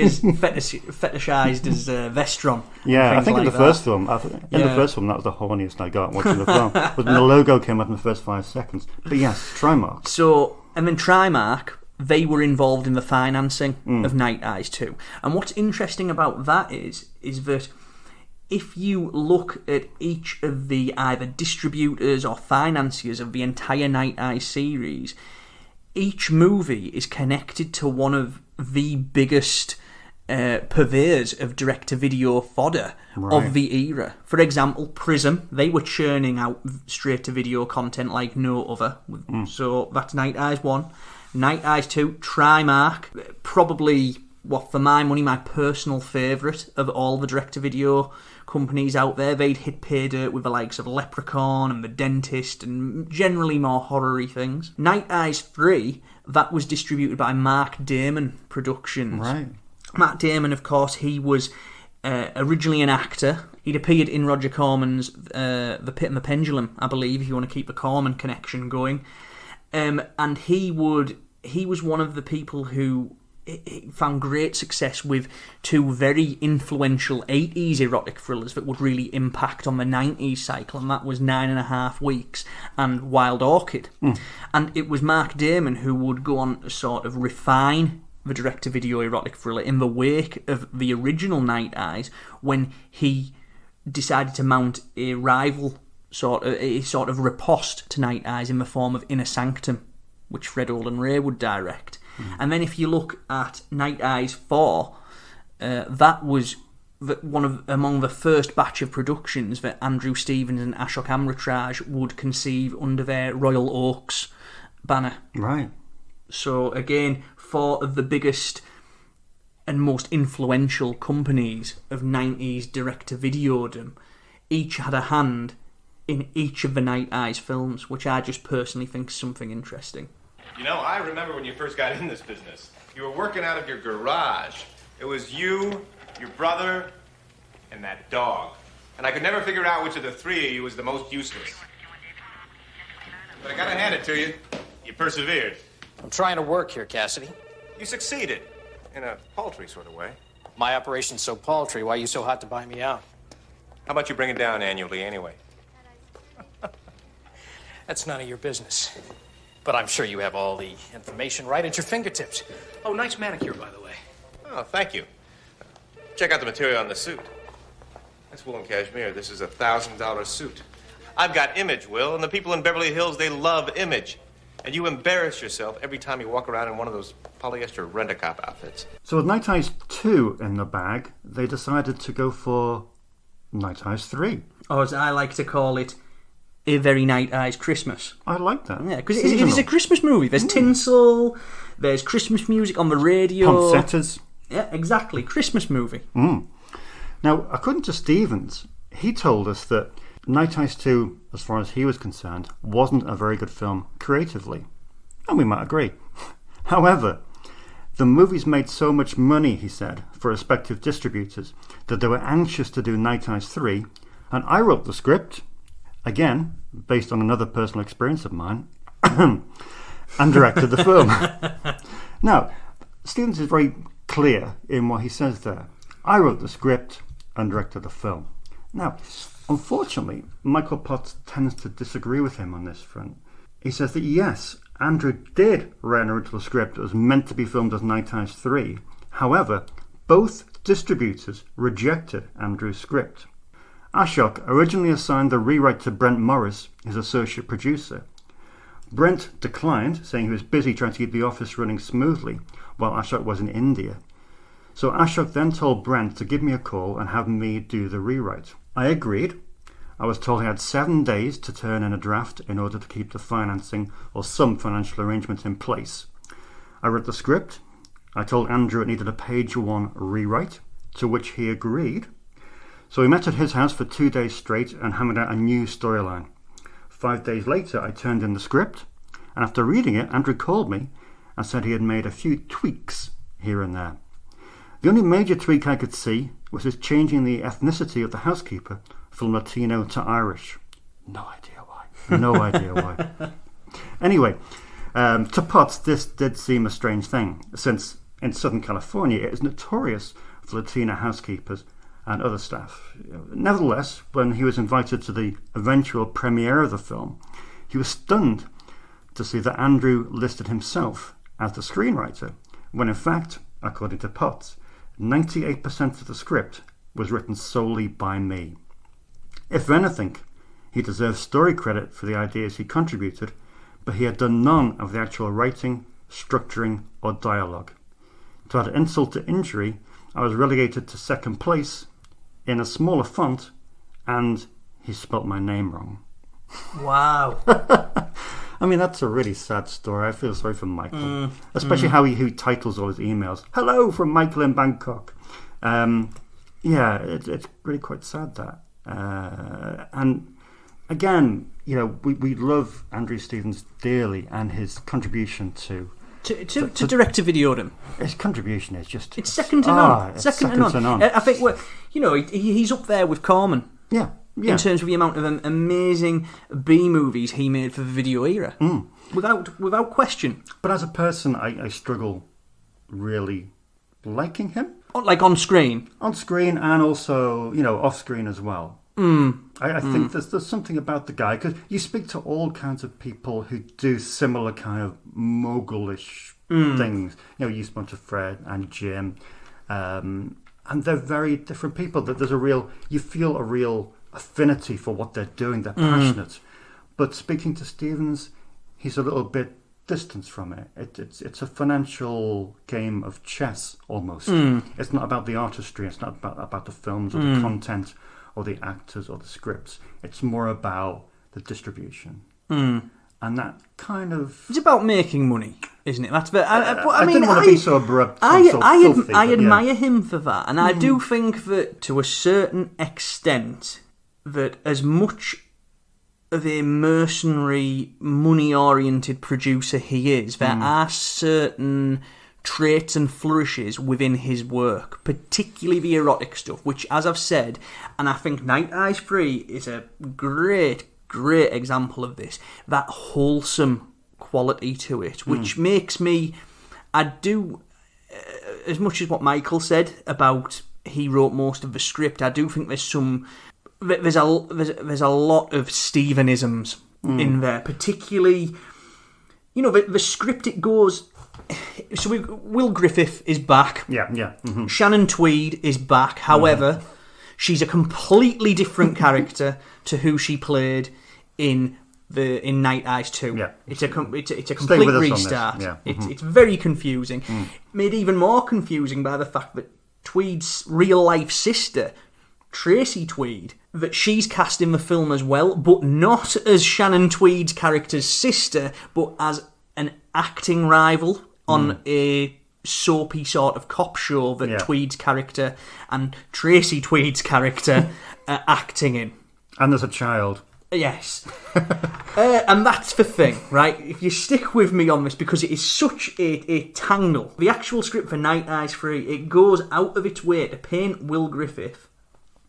as fetishized as Vestron. Yeah, I think in the first film, that was the horniest I got watching the film. But when the logo came up in the first 5 seconds. But yes, Trimark. So, and then Trimark, they were involved in the financing of Night Eyes 2. And what's interesting about that is that if you look at each of the either distributors or financiers of the entire Night Eyes series, each movie is connected to one of the biggest purveyors of direct-to-video fodder of the era. For example, Prism, they were churning out straight-to-video content like no other. So that's Night Eyes 1. Night Eyes 2, Trimark, probably, for my money, my personal favourite of all the direct-to-video companies out there. They'd hit pay dirt with the likes of Leprechaun and The Dentist and generally more horror-y things. Night Eyes 3, that was distributed by Mark Damon Productions. Right. Matt Damon, of course, he was originally an actor. He'd appeared in Roger Corman's The Pit and the Pendulum, I believe, if you want to keep the Corman connection going. And he was one of the people who found great success with two very influential 80s erotic thrillers that would really impact on the 90s cycle, and that was 9.5 Weeks and Wild Orchid. And it was Mark Damon who would go on to sort of refine the direct-to-video erotic thriller in the wake of the original Night Eyes, when he decided to mount a rival sort of riposte to Night Eyes in the form of Inner Sanctum, which Fred Olen Ray would direct. And then if you look at Night Eyes 4, that was among the first batch of productions that Andrew Stevens and Ashok Amritraj would conceive under their Royal Oaks banner. Right. So again, 4 of the biggest and most influential companies of 90s direct-to-videodom each had a hand in each of the Night Eyes films, which I just personally think is something interesting. You know, I remember when you first got in this business. You were working out of your garage. It was you, your brother, and that dog. And I could never figure out which of the three of you was the most useless. But I gotta hand it to you. You persevered. I'm trying to work here, Cassidy. You succeeded. In a paltry sort of way. My operation's so paltry, why are you so hot to buy me out? How about you bring it down annually anyway? That's none of your business. But I'm sure you have all the information right at your fingertips. Oh, nice manicure, by the way. Oh, thank you. Check out the material on the suit. That's wool and cashmere. This is a $1,000 suit. I've got image, Will, and the people in Beverly Hills, they love image. And you embarrass yourself every time you walk around in one of those polyester rent-a-cop outfits. So with Night Eyes 2 in the bag, they decided to go for Night Eyes 3. Or as I like to call it, A Very Night Eyes Christmas. I like that. Yeah, because it is a Christmas movie. There's tinsel, there's Christmas music on the radio. Poinsettias. Yeah, exactly. Christmas movie. Now, according to Stevens, he told us that Night Eyes 2, as far as he was concerned, wasn't a very good film creatively. And we might agree. However, the movies made so much money, he said, for respective distributors, that they were anxious to do Night Eyes 3, and I wrote the script, again, based on another personal experience of mine, and directed the film. Now, Stevens is very clear in what he says there. I wrote the script and directed the film. Now, unfortunately, Michael Potts tends to disagree with him on this front. He says that yes, Andrew did write an original script that was meant to be filmed as Night Eyes 3. However, both distributors rejected Andrew's script. Ashok originally assigned the rewrite to Brent Morris, his associate producer. Brent declined, saying he was busy trying to keep the office running smoothly while Ashok was in India. So Ashok then told Brent to give me a call and have me do the rewrite. I agreed. I was told I had 7 days to turn in a draft in order to keep the financing or some financial arrangement in place. I read the script. I told Andrew it needed a page 1 rewrite, to which he agreed. So we met at his house for 2 days straight and hammered out a new storyline. 5 days later, I turned in the script, and after reading it, Andrew called me and said he had made a few tweaks here and there. The only major tweak I could see was his changing the ethnicity of the housekeeper from Latino to Irish. No idea why. No idea why. Anyway, to Potts, this did seem a strange thing, since in Southern California it is notorious for Latina housekeepers and other staff. Nevertheless, when he was invited to the eventual premiere of the film, he was stunned to see that Andrew listed himself as the screenwriter, when in fact, according to Potts, 98% of the script was written solely by me. If anything, he deserves story credit for the ideas he contributed, but he had done none of the actual writing, structuring, or dialogue. To add insult to injury, I was relegated to second place in a smaller font, and he spelt my name wrong. Wow. I mean, that's a really sad story. I feel sorry for Michael. Especially how he titles all his emails. Hello from Michael in Bangkok. Yeah, it's really quite sad, that. And again, you know, we love Andrew Stevens dearly, and his contribution to direct-to-video. His contribution is just... It's second to none. Second to none. I think, he's up there with Corman. Yeah. In terms of the amount of amazing B movies he made for the video era, without question. But as a person, I struggle really liking him, like on screen, and also off screen as well. I think there's something about the guy, because you speak to all kinds of people who do similar kind of mogul-ish things. You spoke to Fred and Jim, and they're very different people. That you feel a real affinity for what they're doing. They're passionate. But speaking to Stevens, he's a little bit distant from it. It's a financial game of chess almost. It's not about the artistry. It's not about the films or the content or the actors or the scripts. It's more about the distribution. And that kind of... It's about making money, isn't it? That's I didn't want to be so abrupt. I admire him for that, and I do think that to a certain extent, that as much of a mercenary, money-oriented producer he is, there are certain traits and flourishes within his work, particularly the erotic stuff, which, as I've said, and I think Night Eyes 3 is a great example of this, that wholesome quality to it, which makes me... I do... as much as what Michael said about he wrote most of the script, I do think there's a lot of Stevenisms in there, particularly, the script it goes. So Will Griffith is back. Shannon Tweed is back. However, she's a completely different character to who she played in Night Eyes 2. It's a complete restart. It's very confusing. Made even more confusing by the fact that Tweed's real life sister, Tracy Tweed, that she's cast in the film as well, but not as Shannon Tweed's character's sister, but as an acting rival on a soapy sort of cop show that Tweed's character and Tracy Tweed's character are acting in. And there's a child. Yes. And that's the thing, right? If you stick with me on this, because it is such a tangle. The actual script for Night Eyes 3, it goes out of its way to paint Will Griffith,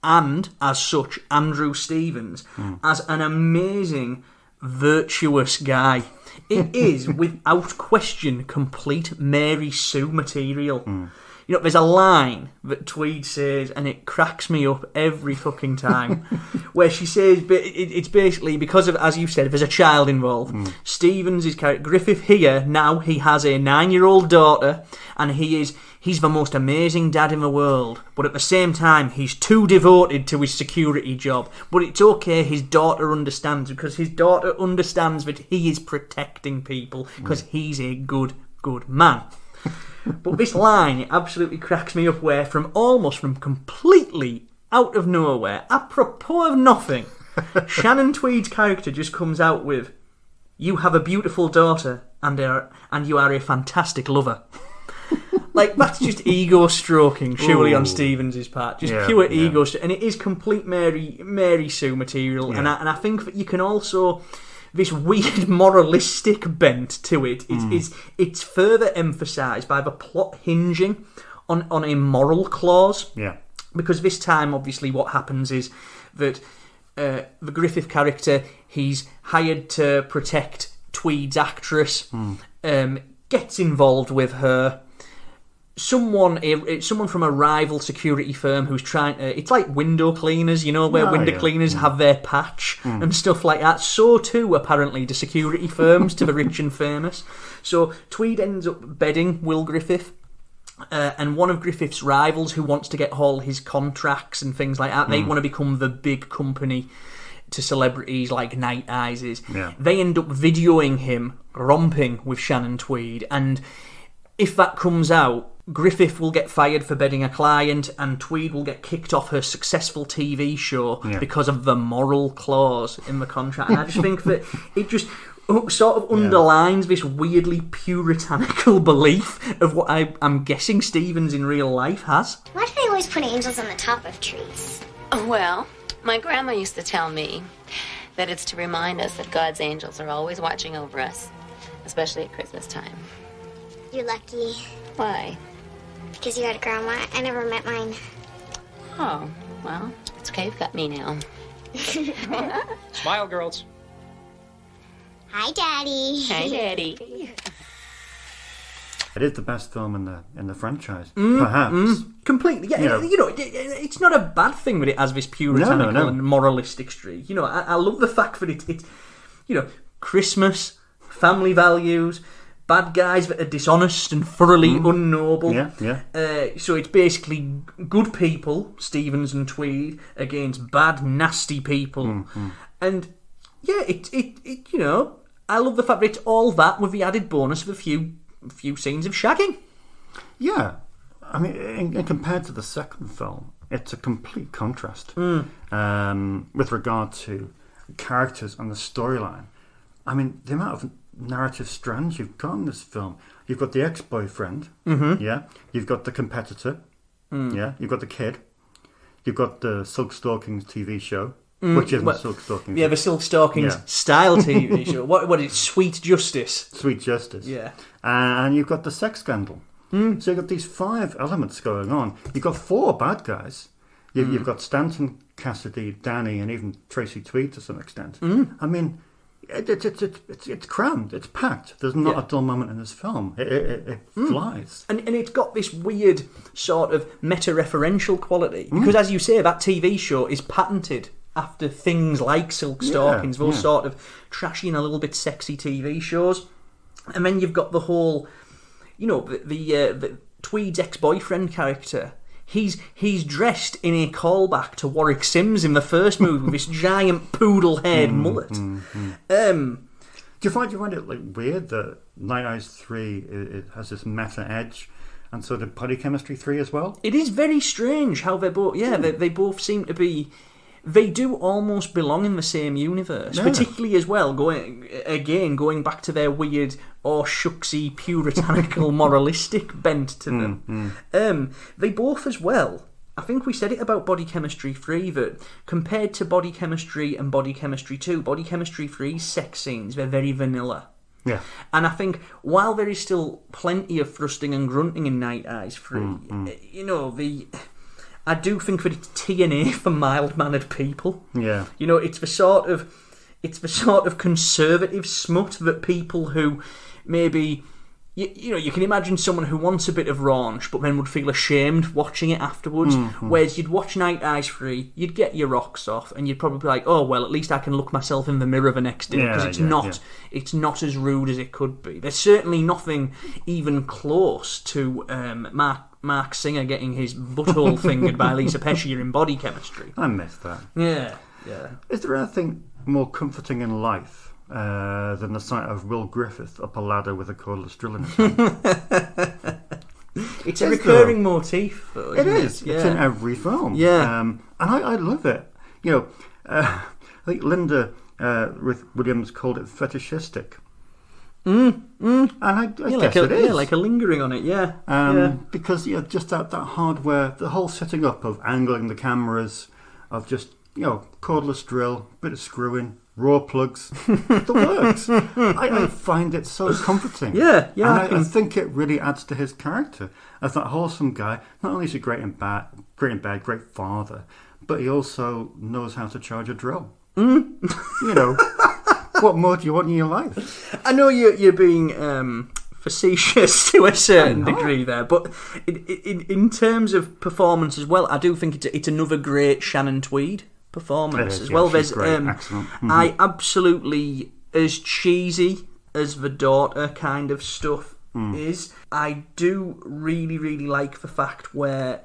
and as such Andrew Stevens, as an amazing, virtuous guy. It is, without question, complete Mary Sue material. There's a line that Tweed says, and it cracks me up every fucking time, where she says, it's basically because of, as you said, there's a child involved. Stevens is character Griffith here, now he has a 9-year-old daughter, and he's the most amazing dad in the world, but at the same time, he's too devoted to his security job. But it's okay, his daughter understands, because his daughter understands that he is protecting people, because he's a good man. But this line, it absolutely cracks me up, where from completely out of nowhere, apropos of nothing, Shannon Tweed's character just comes out with, "You have a beautiful daughter, and you are a fantastic lover." Like, that's just ego stroking, surely, on Stevens' part. Just pure ego, and it is complete Mary Sue material. And I think that you can also... this weird moralistic bent to it it's further emphasised by the plot hinging on a moral clause. Because this time, obviously, what happens is that the Griffith character, he's hired to protect Tweed's actress, gets involved with her. Someone from a rival security firm who's trying to... It's like window cleaners, where window cleaners have their patch and stuff like that. So too, apparently, do security firms to the rich and famous. So Tweed ends up bedding Will Griffith, and one of Griffith's rivals who wants to get all his contracts and things like that, they want to become the big company to celebrities like Night Eyes is. Yeah. They end up videoing him romping with Shannon Tweed, and if that comes out, Griffith will get fired for bedding a client, and Tweed will get kicked off her successful TV show because of the moral clause in the contract. And I just think that it just sort of underlines this weirdly puritanical belief of what I'm guessing Stevens in real life has. Why do they always put angels on the top of trees? Well, my grandma used to tell me that it's to remind us that God's angels are always watching over us, especially at Christmas time. You're lucky. Why? Because you had a grandma. I never met mine. Oh, well, it's okay. You've got me now. Smile, girls. Hi, Daddy. Hi, Daddy. It is the best film in the franchise, perhaps. Completely, yeah. You know, it's not a bad thing that it has this puritanical and moralistic streak. You know, I love the fact that it's you know, Christmas, family values, bad guys that are dishonest and thoroughly unknown. So it's basically good people, Stevens and Tweed, against bad, nasty people, and it you know, I love the fact that it's all that with the added bonus of a few scenes of shagging. Yeah, I mean, and compared to the second film, it's a complete contrast with regard to characters and the storyline. I mean, the amount of narrative strands you've got in this film. You've got the ex-boyfriend, you've got the competitor, you've got the kid, you've got the Silk Stalkings TV show, which isn't Silk Stalkings. Yeah, the Silk Stalkings style TV show. What is it? Sweet Justice. Sweet Justice. Yeah. And you've got the sex scandal. So you've got these 5 elements going on. You've got 4 bad guys. You've got Stanton, Cassidy, Danny, and even Tracy Tweed to some extent. I mean, it's crammed. It's packed. There's not a dull moment in this film. It flies. And it's got this weird sort of meta-referential quality. Because as you say, that TV show is patented after things like Silk Stalkings, those sort of trashy and a little bit sexy TV shows. And then you've got the whole, you know, the Tweed's ex-boyfriend character. He's dressed in a callback to Warwick Sims in the first movie with this giant poodle head mullet. Do you find it like weird that Night Eyes 3 it has this meta edge, and so did Body Chemistry 3 as well? It is very strange how they both they both seem to be. They do almost belong in the same universe, particularly as well, going back to their weird shucksy, puritanical, moralistic bent to them. They both as well, I think we said it about Body Chemistry 3, that compared to Body Chemistry and Body Chemistry 2, Body Chemistry 3's sex scenes, they're very vanilla. Yeah. And I think while there is still plenty of thrusting and grunting in Night Eyes 3, you know, I do think that it's TNA for mild-mannered people. Yeah, you know, it's the sort of conservative smut that people who maybe, you know, you can imagine someone who wants a bit of raunch, but then would feel ashamed watching it afterwards. Whereas you'd watch Night Eyes 3, you'd get your rocks off, and you'd probably be like, oh well, at least I can look myself in the mirror the next day because it's not as rude as it could be. There's certainly nothing even close to Mark Singer getting his butthole fingered by Lisa Pescier in Body Chemistry. I missed that. Yeah. Is there anything more comforting in life than the sight of Will Griffith up a ladder with a cordless drill in his hand? It's a recurring motif, though, isn't it? It's in every film. Yeah. And I love it. You know, I think Linda Williams called it fetishistic. And I guess it is. Yeah, like a lingering on it, because just that hardware, the whole setting up of angling the cameras, of just, you know, cordless drill, bit of screwing, raw plugs, the works. I find it so comforting. Yeah. And I think it really adds to his character as that wholesome guy. Not only is he great in bed, great father, but he also knows how to charge a drill. You know. What more do you want in your life? I know you're being facetious to a certain degree there, but in terms of performance as well, I do think it's another great Shannon Tweed performance as well. There's excellent. I absolutely, as cheesy as the daughter kind of stuff is. I do really, really like the fact where,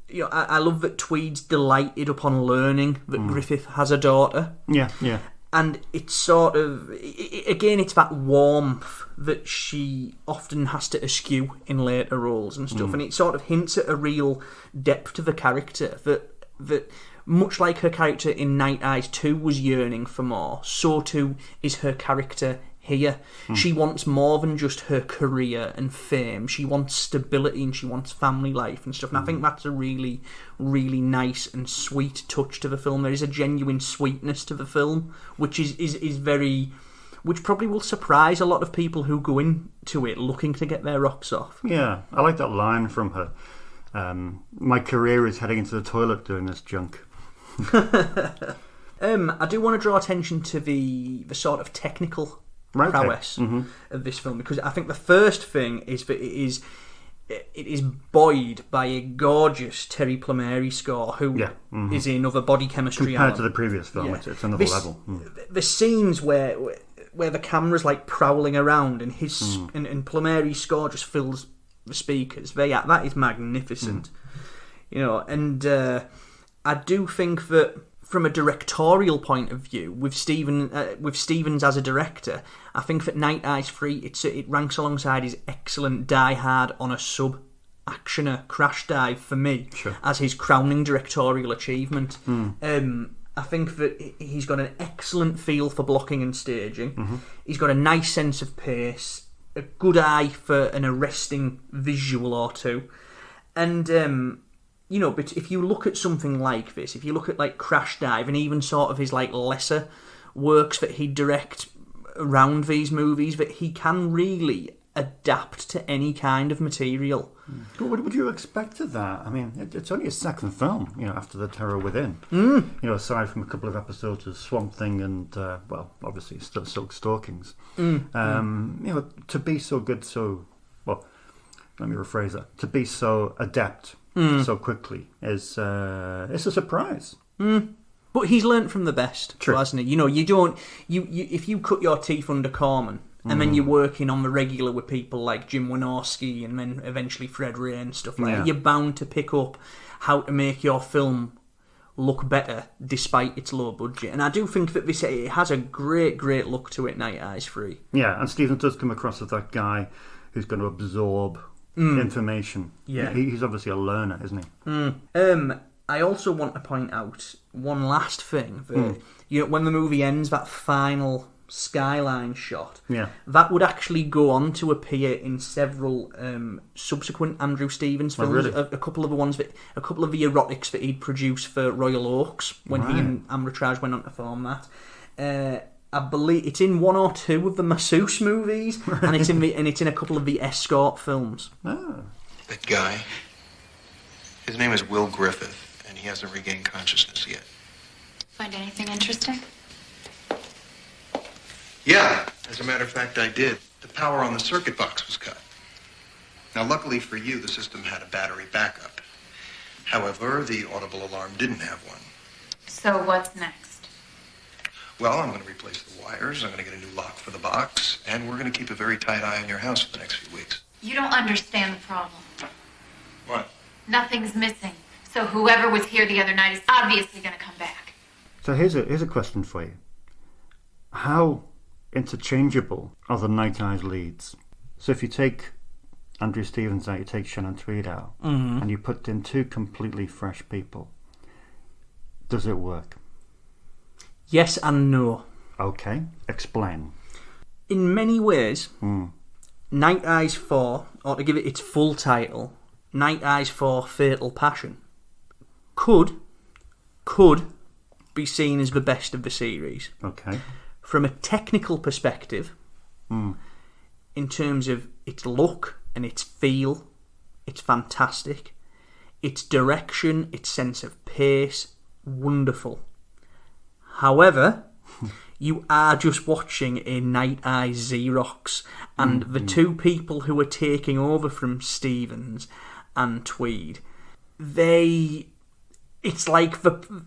you know, I love that Tweed's delighted upon learning that Griffith has a daughter. Yeah, yeah. And it's sort of, again, it's that warmth that she often has to eschew in later roles and stuff. And it sort of hints at a real depth to the character that much like her character in Night Eyes 2 was yearning for more, so too is her character here. She wants more than just her career and fame. She wants stability and she wants family life and stuff. And I think that's a really, really nice and sweet touch to the film. There is a genuine sweetness to the film, which is very, which probably will surprise a lot of people who go into it looking to get their rocks off. Yeah, I like that line from her. My career is heading into the toilet doing this junk. I do want to draw attention to the sort of technical prowess of this film, because I think the first thing is that it is buoyed by a gorgeous Terry Plumeri score, who is another body chemistry compared to the previous film. It's another level. The scenes where the camera's like prowling around and his and Plumeri's score just fills the speakers. That is magnificent, you know. And I do think that from a directorial point of view, with Stevens as a director, I think that Night Eyes 3 it ranks alongside his excellent Die Hard on a Sub actioner Crash Dive for me as his crowning directorial achievement. I think that he's got an excellent feel for blocking and staging. He's got a nice sense of pace, a good eye for an arresting visual or two, and you know, but if you look at something like this, if you look at like Crash Dive and even sort of his like lesser works that he'd direct around these movies, that he can really adapt to any kind of material. What would you expect of that? I mean, it's only a second film, you know, after The Terror Within. You know, aside from a couple of episodes of Swamp Thing and, well, obviously Silk Stalkings. You know, to be so good, well, let me rephrase that. To be so adept so quickly is it's a surprise. But he's learnt from the best, hasn't he? You know, you don't if you cut your teeth under Corman and then you're working on the regular with people like Jim Wynorski and then eventually Fred Ray and stuff like that, you're bound to pick up how to make your film look better despite its low budget. And I do think that it has a great look to it, Night Eyes 3. Yeah, and Stevens does come across as that guy who's going to absorb information. Yeah, he's obviously a learner, isn't he? I also want to point out one last thing. That, you know, when the movie ends, that final skyline shot, that would actually go on to appear in several subsequent Andrew Stevens films. Really? A couple of the erotics that he'd produced for Royal Oaks when he and Amritraj went on to film that. I believe it's in one or two of the Masseuse movies, and it's in a couple of the Escort films. That guy, his name is Will Griffith, and he hasn't regained consciousness yet. Find anything interesting? Yeah, as a matter of fact, I did. The power on the circuit box was cut. Now, luckily for you, the system had a battery backup. However, the audible alarm didn't have one. So what's next? Well, I'm going to replace the wires, I'm going to get a new lock for the box, and we're going to keep a very tight eye on your house for the next few weeks. You don't understand the problem. What? Nothing's missing. So whoever was here the other night is obviously going to come back. So here's a question for you. How interchangeable are the Night Eyes leads? So if you take Andrew Stevens out, you take Shannon Tweed out, and you put in two completely fresh people, does it work? Yes and no. Okay, explain. In many ways, Night Eyes 4, or to give it its full title, Night Eyes 4 Fatal Passion, could be seen as the best of the series. Okay. From a technical perspective, in terms of its look and its feel, it's fantastic. Its direction, its sense of pace, wonderful. However, you are just watching a Night Eyes Xerox, and the two people who are taking over from Stevens and Tweed, it's like the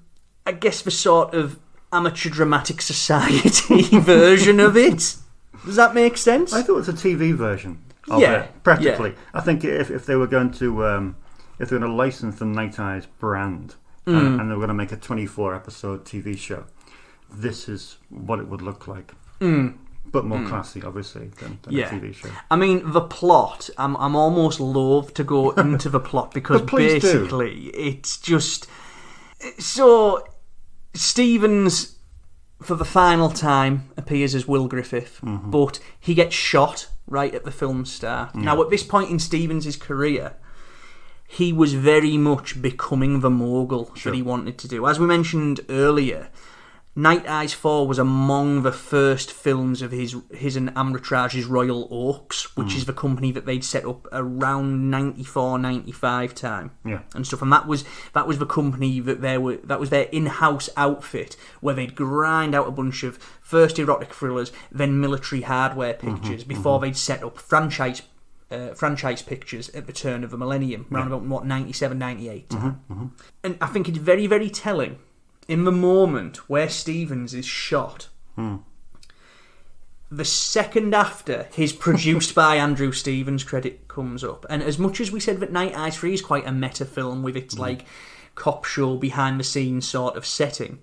sort of amateur dramatic society version of it. Does that make sense? I thought it was a TV version. of it, practically. I think if they were going to license the Night Eyes brand and they were going to make a 24-episode TV show, this is what it would look like. But more classy, obviously, than a TV show. I mean, the plot, I'm almost loath to go into the plot because basically it's just... So, Stevens, for the final time, appears as Will Griffith, but he gets shot right at the film's start. Yeah. Now, at this point in Stevens' career, he was very much becoming the mogul that he wanted to do. As we mentioned earlier, Night Eyes 4 was among the first films of his and Amritrage's Royal Oaks, which is the company that they'd set up around 94, 95 time. Yeah. And stuff. And that was the company that was their in-house outfit where they'd grind out a bunch of first erotic thrillers, then military hardware pictures before they'd set up franchise pictures at the turn of the millennium, around about 97, 98 time. And I think it's very, very telling. In the moment where Stevens is shot, the second after his produced by Andrew Stevens credit comes up, and as much as we said that Night Eyes 3 is quite a meta film with its like cop show behind the scenes sort of setting,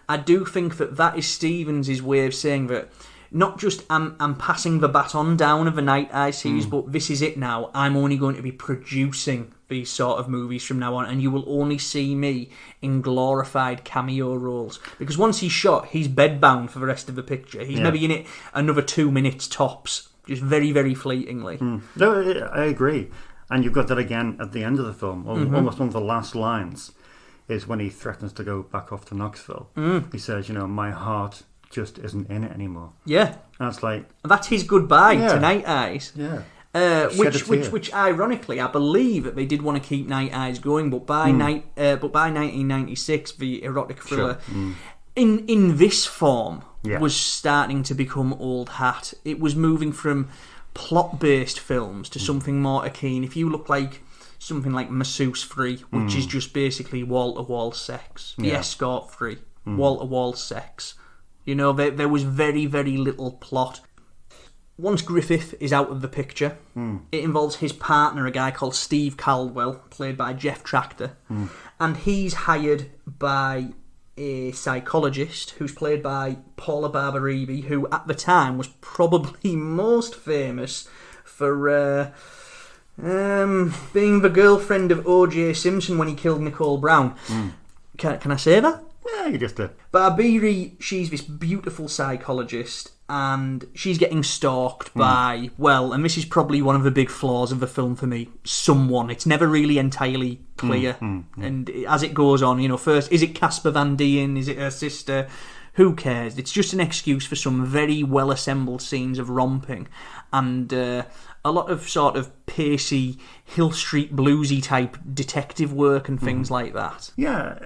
I do think that is Stevens' way of saying that not just I'm passing the baton down of the Night Eyes series, but this is it now. I'm only going to be producing these sort of movies from now on, and you will only see me in glorified cameo roles. Because once he's shot, he's bedbound for the rest of the picture. He's maybe in it another 2 minutes tops, just very, very fleetingly. No, I agree. And you've got that again at the end of the film. Almost one of the last lines is when he threatens to go back off to Knoxville. He says, my heart just isn't in it anymore. Yeah. And it's like... That's his goodbye to Night Eyes. Yeah. Which ironically, I believe that they did want to keep Night Eyes going, but by 1996, the erotic thriller in this form was starting to become old hat. It was moving from plot-based films to something more akin. If you look like something like Masseuse 3, which is just basically wall-to-wall sex, The Escort 3, wall-to-wall sex. There was very, very little plot. Once Griffith is out of the picture, it involves his partner, a guy called Steve Caldwell, played by Jeff Tractor, and he's hired by a psychologist who's played by Paula Barbaribi, who at the time was probably most famous for being the girlfriend of O.J. Simpson when he killed Nicole Brown. Can I say that? Yeah, you just did. Barbiri, she's this beautiful psychologist, and she's getting stalked by, and this is probably one of the big flaws of the film for me, someone. It's never really entirely clear. And as it goes on, first, is it Casper Van Dien? Is it her sister? Who cares? It's just an excuse for some very well-assembled scenes of romping and a lot of sort of pacey, Hill Street bluesy type detective work and things like that. Yeah,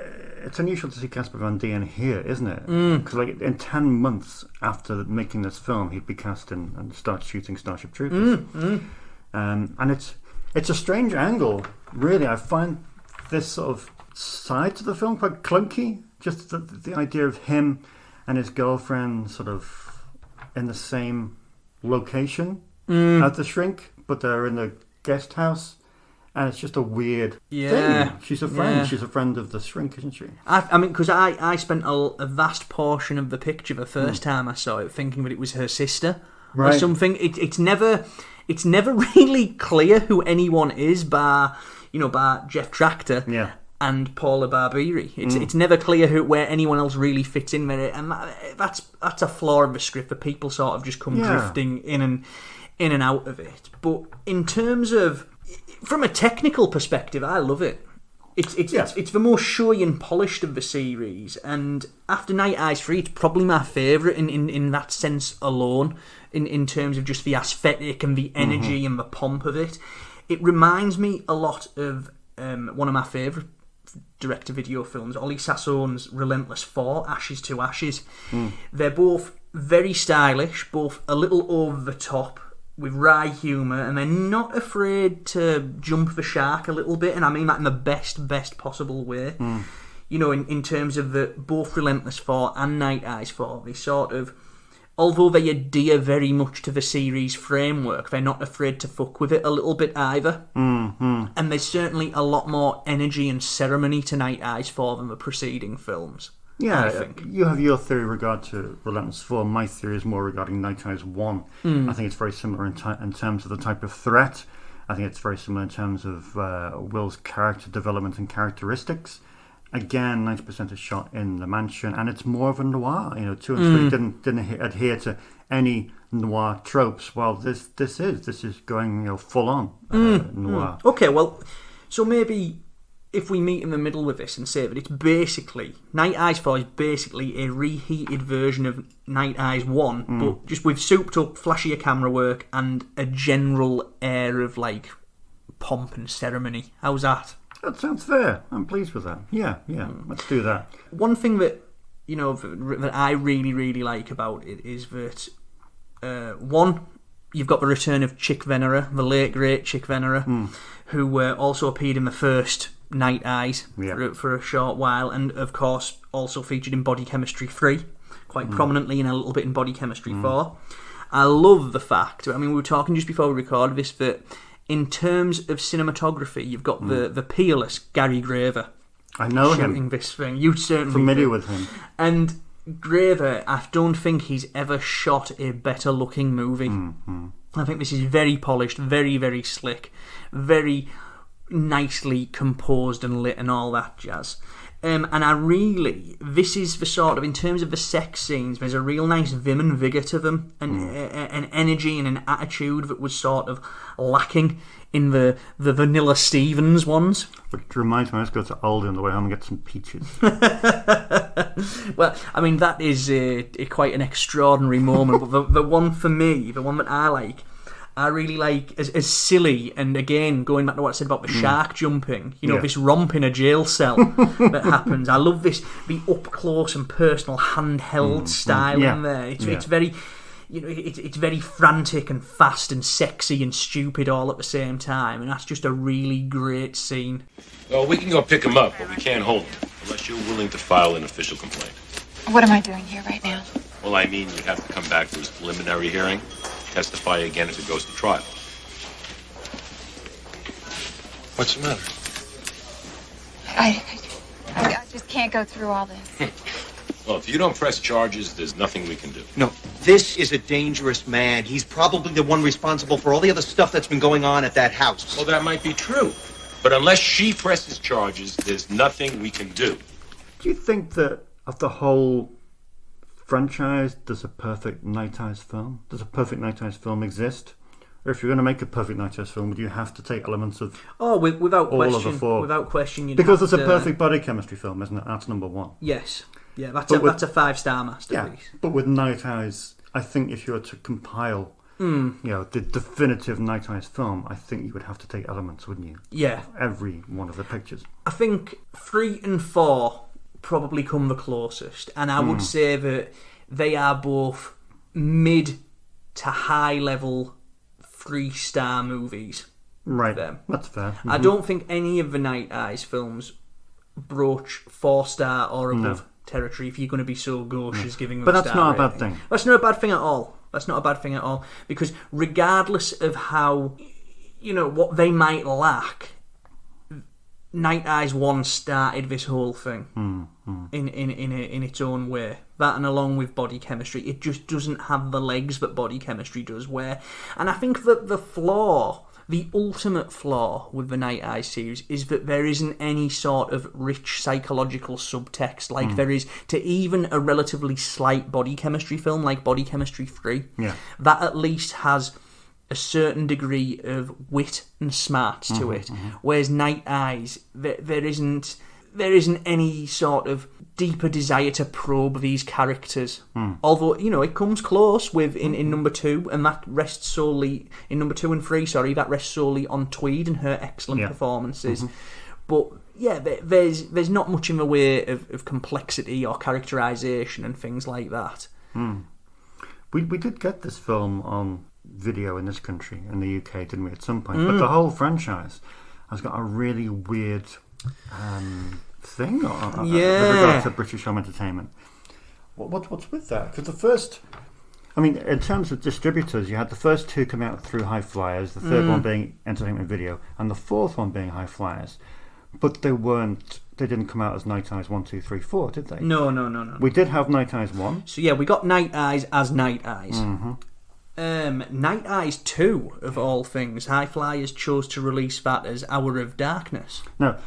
it's unusual to see Casper Van Dien here, isn't it? Because in 10 months after making this film, he'd be cast in and start shooting Starship Troopers. And it's a strange angle, really. I find this sort of side to the film quite clunky. Just the idea of him and his girlfriend sort of in the same location as the shrink, but they're in the guest house. And it's just a weird thing. She's a friend. Yeah. She's a friend of the shrink, isn't she? I mean, because I spent a vast portion of the picture the first time I saw it thinking that it was her sister or something. It's never really clear who anyone is bar Jeff Tractor and Paula Barbiri. It's never clear where anyone else really fits in there, and that's a flaw of the script that people sort of just come drifting in and out of it. But in terms of from a technical perspective, I love it. It's the most showy and polished of the series, and after Night Eyes 3, it's probably my favourite in that sense alone, in terms of just the aesthetic and the energy and the pomp of it. It reminds me a lot of one of my favourite direct-to-video films, Ollie Sassoon's Relentless 4, Ashes to Ashes. They're both very stylish, both a little over the top, with wry humour, and they're not afraid to jump the shark a little bit, and I mean that in the best possible way. In terms of both Relentless 4 and Night Eyes 4, they sort of although they adhere very much to the series framework, they're not afraid to fuck with it a little bit either. Mm-hmm. And there's certainly a lot more energy and ceremony to Night Eyes 4 than the preceding films. Yeah, I think. You have your theory regard to Relentless 4. My theory is more regarding Night Eyes 1. I think it's very similar in terms of the type of threat. I think it's very similar in terms of Will's character development and characteristics. Again, 90% is shot in the mansion, and it's more of a noir. 2 and 3 didn't adhere to any noir tropes. Well, this is going full on noir. Okay, well, so maybe if we meet in the middle with this and say that it's basically Night Eyes 4 is basically a reheated version of Night Eyes 1, but just with souped up, flashier camera work and a general air of like pomp and ceremony. How's that? That sounds fair. I'm pleased with that. Yeah. Let's do that. One thing that that I really, really like about it is that one, you've got the return of Chick Venera, the late great Chick Venera, who also appeared in the first Night Eyes for a short while, and of course also featured in Body Chemistry 3 quite prominently, and a little bit in Body Chemistry 4. I love the fact, we were talking just before we recorded this, that in terms of cinematography, you've got the peerless Gary Graver. I know shooting him. This thing. You certainly familiar do. with him. And Graver, I don't think he's ever shot a better looking movie. I think this is very polished, very, very slick, very nicely composed and lit and all that jazz. And this is the sort of, in terms of the sex scenes, there's a real nice vim and vigour to them, and an energy and an attitude that was sort of lacking in the Vanilla Stevens ones. Which reminds me, let's go to Aldi on the way home and get some peaches. Well, that is quite an extraordinary moment, but the one for me, the one that I really like, as silly, and again, going back to what I said about the shark jumping, this romp in a jail cell that happens. I love the up-close and personal handheld style in there. It's very, it's very frantic and fast and sexy and stupid all at the same time, and that's just a really great scene. Well, we can go pick him up, but we can't hold him, unless you're willing to file an official complaint. What am I doing here right now? Well, you have to come back for his preliminary hearing. Testify again if it goes to trial. What's the matter? I just can't go through all this. Well, if you don't press charges, there's nothing we can do. No, this is a dangerous man. He's probably the one responsible for all the other stuff that's been going on at that house. Well, that might be true. But unless she presses charges, there's nothing we can do. Do you think that of the whole franchise, does a perfect Night Eyes film? Does a perfect Night Eyes film exist? Or if you're going to make a perfect Night Eyes film, would you have to take elements of without all question, of the four? Without question, because it's a perfect Body Chemistry film, isn't it? That's number one. Yes, that's a 5-star masterpiece. Yeah, but with Night Eyes, I think if you were to compile, the definitive Night Eyes film, I think you would have to take elements, wouldn't you? Yeah, every one of the pictures. I think 3 and 4 probably come the closest, and I would say that they are both mid to high level 3-star movies. Right, that's fair. I don't think any of the Night Eyes films broach 4-star or above territory, if you're going to be so gauche as giving them but a that's star not a bad rating. thing. That's not a bad thing at all. Because regardless of how, what they might lack, Night Eyes 1 started this whole thing in its own way. That, and along with Body Chemistry, it just doesn't have the legs that Body Chemistry does. And I think that the ultimate flaw with the Night Eyes series is that there isn't any sort of rich psychological subtext like there is to even a relatively slight Body Chemistry film like Body Chemistry 3. Yeah. That at least has a certain degree of wit and smarts to it, whereas Night Eyes, there isn't any sort of deeper desire to probe these characters. Although, it comes close with in number 2, and that rests solely in number 2 and 3. Sorry, that rests solely on Tweed and her excellent performances. But yeah, there's not much in the way of complexity or characterization and things like that. We did get this film on video in this country, in the UK, didn't we, at some point? But the whole franchise has got a really weird thing with regard to British home entertainment. What's with that? Because the first I mean, in terms of distributors, you had the first two come out through High Flyers, the third one being Entertainment Video, and the fourth one being High Flyers. But they didn't come out as Night Eyes 1, 2, 3, 4, did they? No. We did have Night Eyes 1. So yeah, we got Night Eyes as Night Eyes. Night Eyes 2, of all things, High Flyers chose to release that as Hour of Darkness. Now,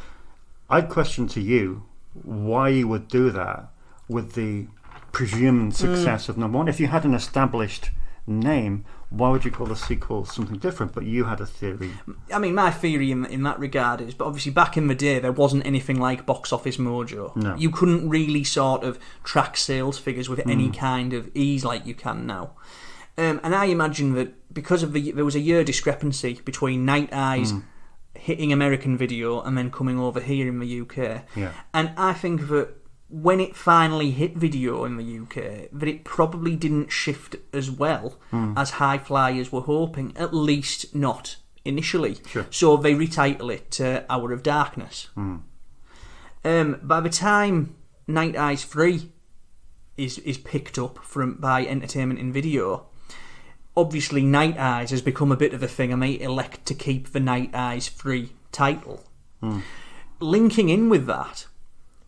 I'd question to you why you would do that with the presumed success of number one. If you had an established name, why would you call the sequel something different? But you had a theory. I mean, my theory in that regard is, but obviously back in the day there wasn't anything like Box Office Mojo. No. You couldn't really sort of track sales figures with any kind of ease like you can now. And I imagine that because of there was a year discrepancy between Night Eyes hitting American Video and then coming over here in the UK. Yeah. And I think that when it finally hit video in the UK, that it probably didn't shift as well as High Flyers were hoping, at least not initially. Sure. So they retitle it to Hour of Darkness. By the time Night Eyes 3 is picked up by Entertainment and Video, obviously Night Eyes has become a bit of a thing, and they elect to keep the Night Eyes 3 title. Linking in with that,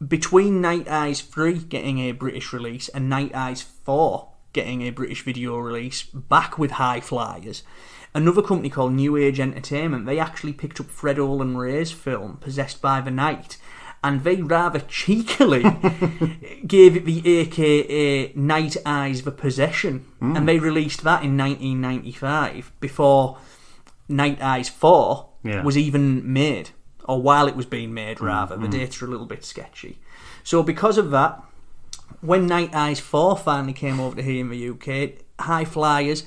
between Night Eyes 3 getting a British release and Night Eyes 4 getting a British video release back with High Flyers, another company called New Age Entertainment, they actually picked up Fred Olen Ray's film Possessed by the Night, and they rather cheekily gave it the AKA Night Eyes The Possession, and they released that in 1995 before Night Eyes 4 was even made. Or while it was being made, rather. The dates are a little bit sketchy. So because of that, when Night Eyes 4 finally came over to here in the UK, High Flyers,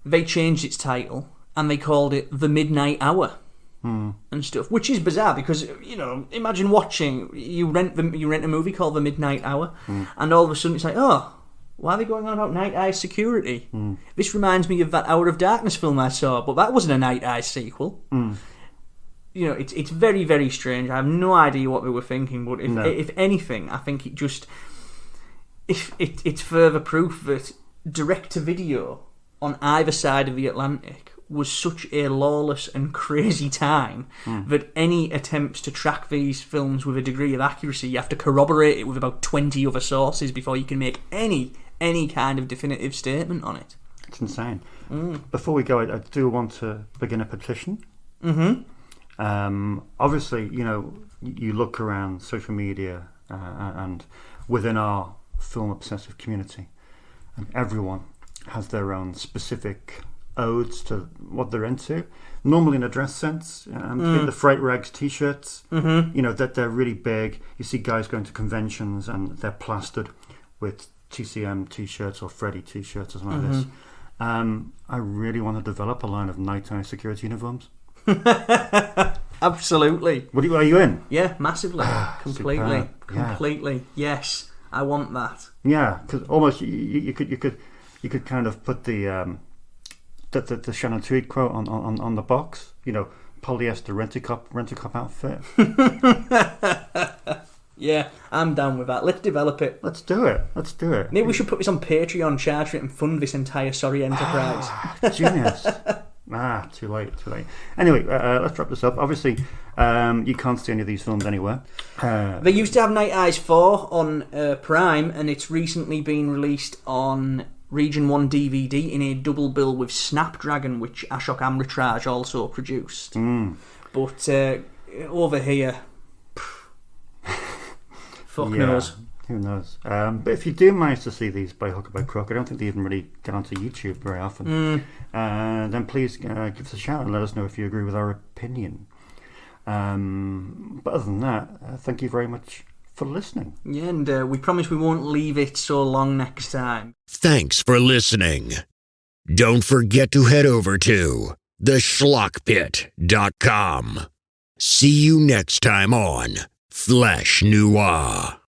they changed its title and they called it The Midnight Hour and stuff, which is bizarre because, you know, imagine watching, you rent a movie called The Midnight Hour and all of a sudden it's like, oh, why are they going on about Night Eyes security? This reminds me of that Hour of Darkness film I saw, but that wasn't a Night Eyes sequel. You know, it's very, very strange. I have no idea what they were thinking, but if anything, I think it's further proof that direct-to-video on either side of the Atlantic was such a lawless and crazy time that any attempts to track these films with a degree of accuracy, you have to corroborate it with about 20 other sources before you can make any kind of definitive statement on it. It's insane. Before we go, I do want to begin a petition. Obviously, you know, you look around social media and within our film obsessive community, and everyone has their own specific odes to what they're into. Normally in a dress sense, the Fright Rags t-shirts, you know, that they're really big. You see guys going to conventions and they're plastered with TCM t-shirts or Freddy t-shirts or something like this. I really want to develop a line of nighttime security uniforms. Absolutely. Are you in? Yeah, massively. Completely. Yes, I want that. Yeah, because almost you could kind of put the Shannon Tweed quote on the box. You know, polyester rent-a-cop outfit. Yeah, I'm down with that. Let's develop it. Let's do it. Maybe we should put this on Patreon, charge it, and fund this entire sorry enterprise. Genius. Too late. Anyway, let's wrap this up. Obviously, you can't see any of these films anywhere. They used to have Night Eyes 4 on Prime, and it's recently been released on Region 1 DVD in a double bill with Snapdragon, which Ashok Amritraj also produced. But over here, fuck knows. Who knows? But if you do manage to see these by hook or by crook, I don't think they even really get onto YouTube very often. Then please give us a shout and let us know if you agree with our opinion. But other than that, thank you very much for listening. Yeah, and we promise we won't leave it so long next time. Thanks for listening. Don't forget to head over to theschlockpit.com. See you next time on Flesh Noir.